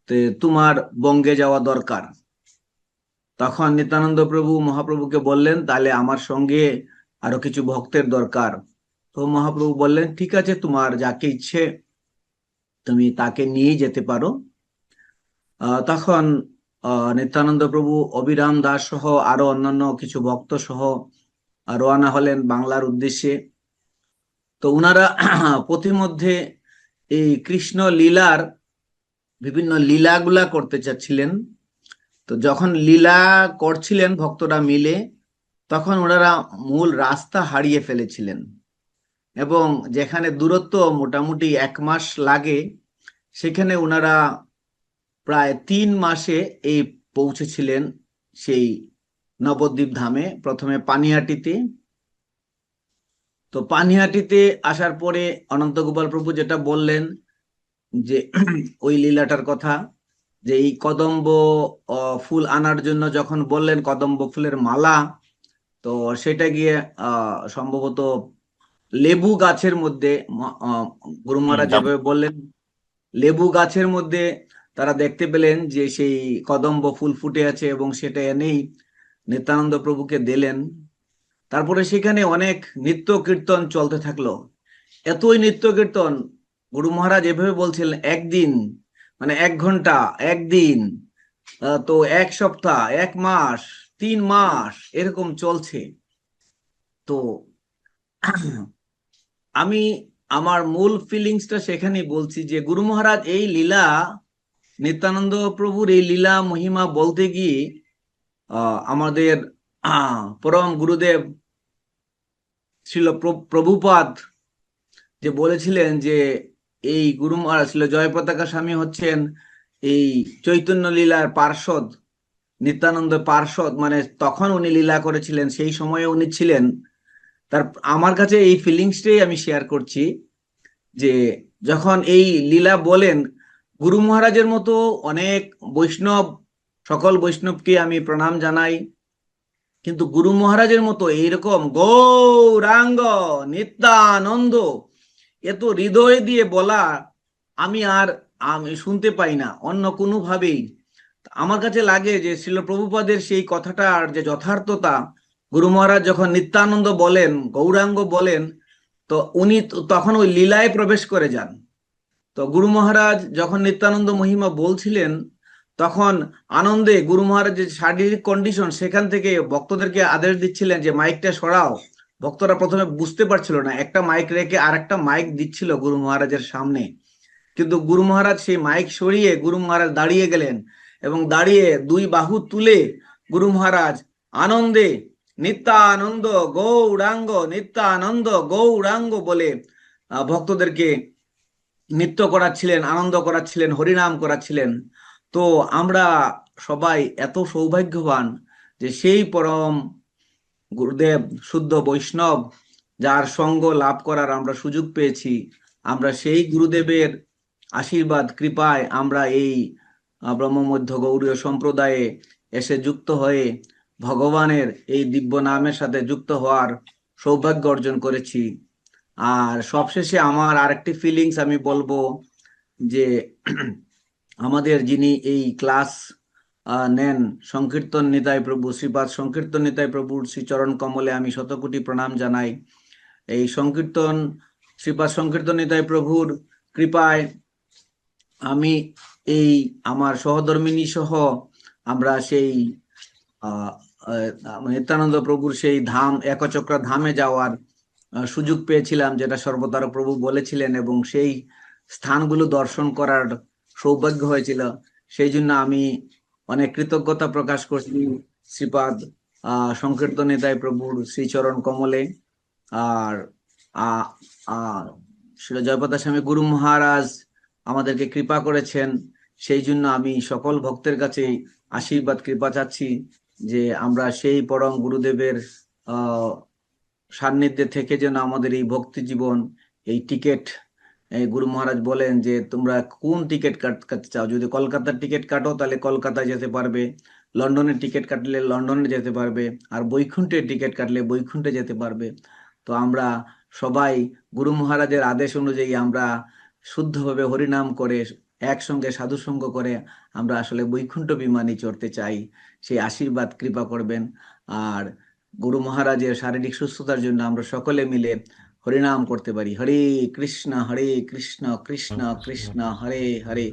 তো তোমার বঙ্গে যাওয়া দরকার। তখন নিত্যানন্দ প্রভু মহাপ্রভুকে বললেন, তাহলে আমার সঙ্গে আরো কিছু ভক্তের দরকার। তো মহাপ্রভু বললেন, ঠিক আছে, তোমার যাকে ইচ্ছে তুমি তাকে নিয়ে যেতে পারো। তখন নিত্যানন্দ প্রভু অবিরাম দাস সহ আরো অন্যান্য কিছু ভক্ত সহ রওনা হলেন বাংলার উদ্দেশ্যে। তো উনারা পথিমধ্যে এই কৃষ্ণ লীলার বিভিন্ন লীলাগুলা করতে চাচ্ছিলেন। তো যখন লীলা করছিলেন ভক্তরা মিলে, তখন ওনারা মূল রাস্তা হারিয়ে ফেলেছিলেন, এবং যেখানে দূরত্ব মোটামুটি 1 মাস লাগে, সেখানে ওনারা প্রায় 3 মাসে এই পৌঁছেছিলেন সেই নবদ্বীপ ধামে, প্রথমে পানিহাটিতে। তো পানিহাটিতে আসার পরে অনন্ত গোপাল প্রভু যেটা বললেন যে ওই লীলাটার কথা, যে এই কদম্ব ফুল আনার জন্য যখন বললেন কদম্ব ফুলের মালা, তো সেটা গিয়ে সম্ভবত লেবু গাছের মধ্যে গুরু মহারাজ যেভাবে বললেন, লেবু গাছের মধ্যে তারা দেখতে পেলেন যে সেই কদম্ব ফুল ফুটে আছে এবং সেটা এনেই নিত্যানন্দ প্রভুকে দিলেন। তারপরে সেখানে অনেক নৃত্য কীর্তন চলতে থাকলো। এতই নৃত্য কীর্তন, গুরু মহারাজ এভাবে বলছিলেন একদিন মানে 1 ঘন্টা, একদিন, তো 1 সপ্তাহ, 1 মাস, 3 মাস এরকম চলছে। তো আমি আমার মূল ফিলিংসটা সেখানেই বলছি যে গুরু মহারাজ এই লীলা, নিত্যানন্দ প্রভুর এই লীলা মহিমা বলতে গিয়ে আমাদের পরম গুরুদেব ছিল প্রভুপাদ যে বলেছিলেন যে এই গুরু মহারাজ ছিল জয় পতাকা স্বামী হচ্ছেন এই চৈতন্য লীলার পার্ষদ, নিত্যানন্দ পার্ষদ, মানে তখন উনি লীলা করেছিলেন, সেই সময়ে উনি ছিলেন। তার আমার কাছে এই ফিলিংসটাই আমি শেয়ার করছি যে যখন এই লীলা বলেন, গুরু মহারাজের মতো অনেক বৈষ্ণব, সকল বৈষ্ণবকে আমি প্রণাম জানাই, কিন্তু গুরু মহারাজের মতো এইরকম গৌরাঙ্গ নিত্যানন্দ এত হৃদয় দিয়ে বলা আমি শুনতে পাই না অন্য কোনো ভাবেই। আমার কাছে লাগে যে শ্রীল প্রভুপাদের সেই কথাটার যে যথার্থতা, গুরু মহারাজ যখন নিত্যানন্দ বলেন, গৌরাঙ্গ বলেন, তো উনি তখন ওই লীলায় প্রবেশ করে যান। তো গুরু মহারাজ যখন নিত্যানন্দ মহিমা বলছিলেন, তখন আনন্দে গুরু মহারাজের শারীরিক কন্ডিশন, সেখান থেকে ভক্তদেরকে আদেশ দিচ্ছিলেন যে মাইকটা সরাও। ভক্তরা প্রথমে বুঝতে পারছিল না, একটা মাইক রেখে আর একটা মাইক দিচ্ছিল গুরু মহারাজের সামনে, কিন্তু গুরু মহারাজ সেই মাইক সরিয়ে গুরু মহারাজ দাঁড়িয়ে গেলেন এবং দাঁড়িয়ে 2 বাহু তুলে গুরু মহারাজ আনন্দে নিত্যানন্দ গৌরাঙ্গ নিত্যানন্দ গৌরাঙ্গ বলে ভক্তদেরকে নৃত্য করাচ্ছিলেন, আনন্দ করাচ্ছিলেন, হরিনাম করাচ্ছিলেন। তো আমরা সবাই এত সৌভাগ্যবান যে সেই পরম গুরুদেব শুদ্ধ বৈষ্ণব যার সঙ্গ লাভ করার আমরা সুযোগ পেয়েছি। আমরা সেই গুরুদেবের আশীর্বাদ কৃপায় আমরা এই ব্রহ্মমধ্য গৌড়ীয় সম্প্রদায়ে এসে যুক্ত হয়ে ভগবানের এই দিব্য নামের সাথে যুক্ত হওয়ার সৌভাগ্য অর্জন করেছি। আর সবশেষে আমার আরেকটি ফিলিংস আমি বলবো যে আমাদের যিনি এই ক্লাস নেন সংকীর্তন নিতাই প্রভু, শ্রীপাদ সংকীর্তন নিতাই প্রভুর শ্রীচরণ কমলে আমি শতকোটি প্রণাম জানাই। এই সংকীর্তন শ্রীপাদ সংকীর্তন নিতাই প্রভুর কৃপায় আমি এই আমার সহধর্মিনী সহ আমরা সেই নিত্যানন্দ প্রভুর সেই ধাম একচক্র ধামে যাওয়ার সুযোগ পেয়েছিলাম, যেটা সর্বতারক প্রভু বলেছিলেন, এবং সেই স্থানগুলো দর্শন করার সৌভাগ্য হয়েছিল। সেই জন্য আমি অনেক কৃতজ্ঞতা প্রকাশ করছি শ্রীপাদ সংকীর্তন নিতাই প্রভুর শ্রীচরণ কমলে। আর শ্রী জয়পতাকা স্বামী গুরু মহারাজ আমাদেরকে কৃপা করেছেন, সেই জন্য আমি সকল ভক্তের কাছে আশীর্বাদ কৃপা চাচ্ছি যে আমরা সেই পরম গুরুদেবের সান্নিধ্যে থেকে যেন আমাদের এই ভক্তি জীবন, এই টিকিট, গুরু মহারাজ বলেন যে তোমরা কোন টিকিট কাটতে চাও, যদি কলকাতার টিকিট কাটো তাহলে কলকাতায় যেতে পারবে, লন্ডনের টিকিট কাটলে লন্ডনে যেতে পারবে, আর বৈকুণ্ঠের টিকিট কাটলে বৈকুণ্ঠে যেতে পারবে। তো আমরা সবাই গুরু মহারাজের আদেশ অনুযায়ী আমরা শুদ্ধভাবে হরিনাম করে একসঙ্গে সাধুসঙ্গ করে আমরা আসলে বৈকুণ্ঠ বিমানে চড়তে চাই। সেই আশীর্বাদ কৃপা করবেন। আর গুরু মহারাজের শারীরিক সুস্থতার জন্য আমরা সকলে মিলে হরিনাম করতে পারি। হরে কৃষ্ণ কৃষ্ণ কৃষ্ণ হরে হরে,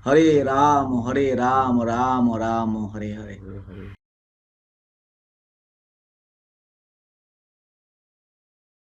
হরে রাম রাম রাম হরে হরে।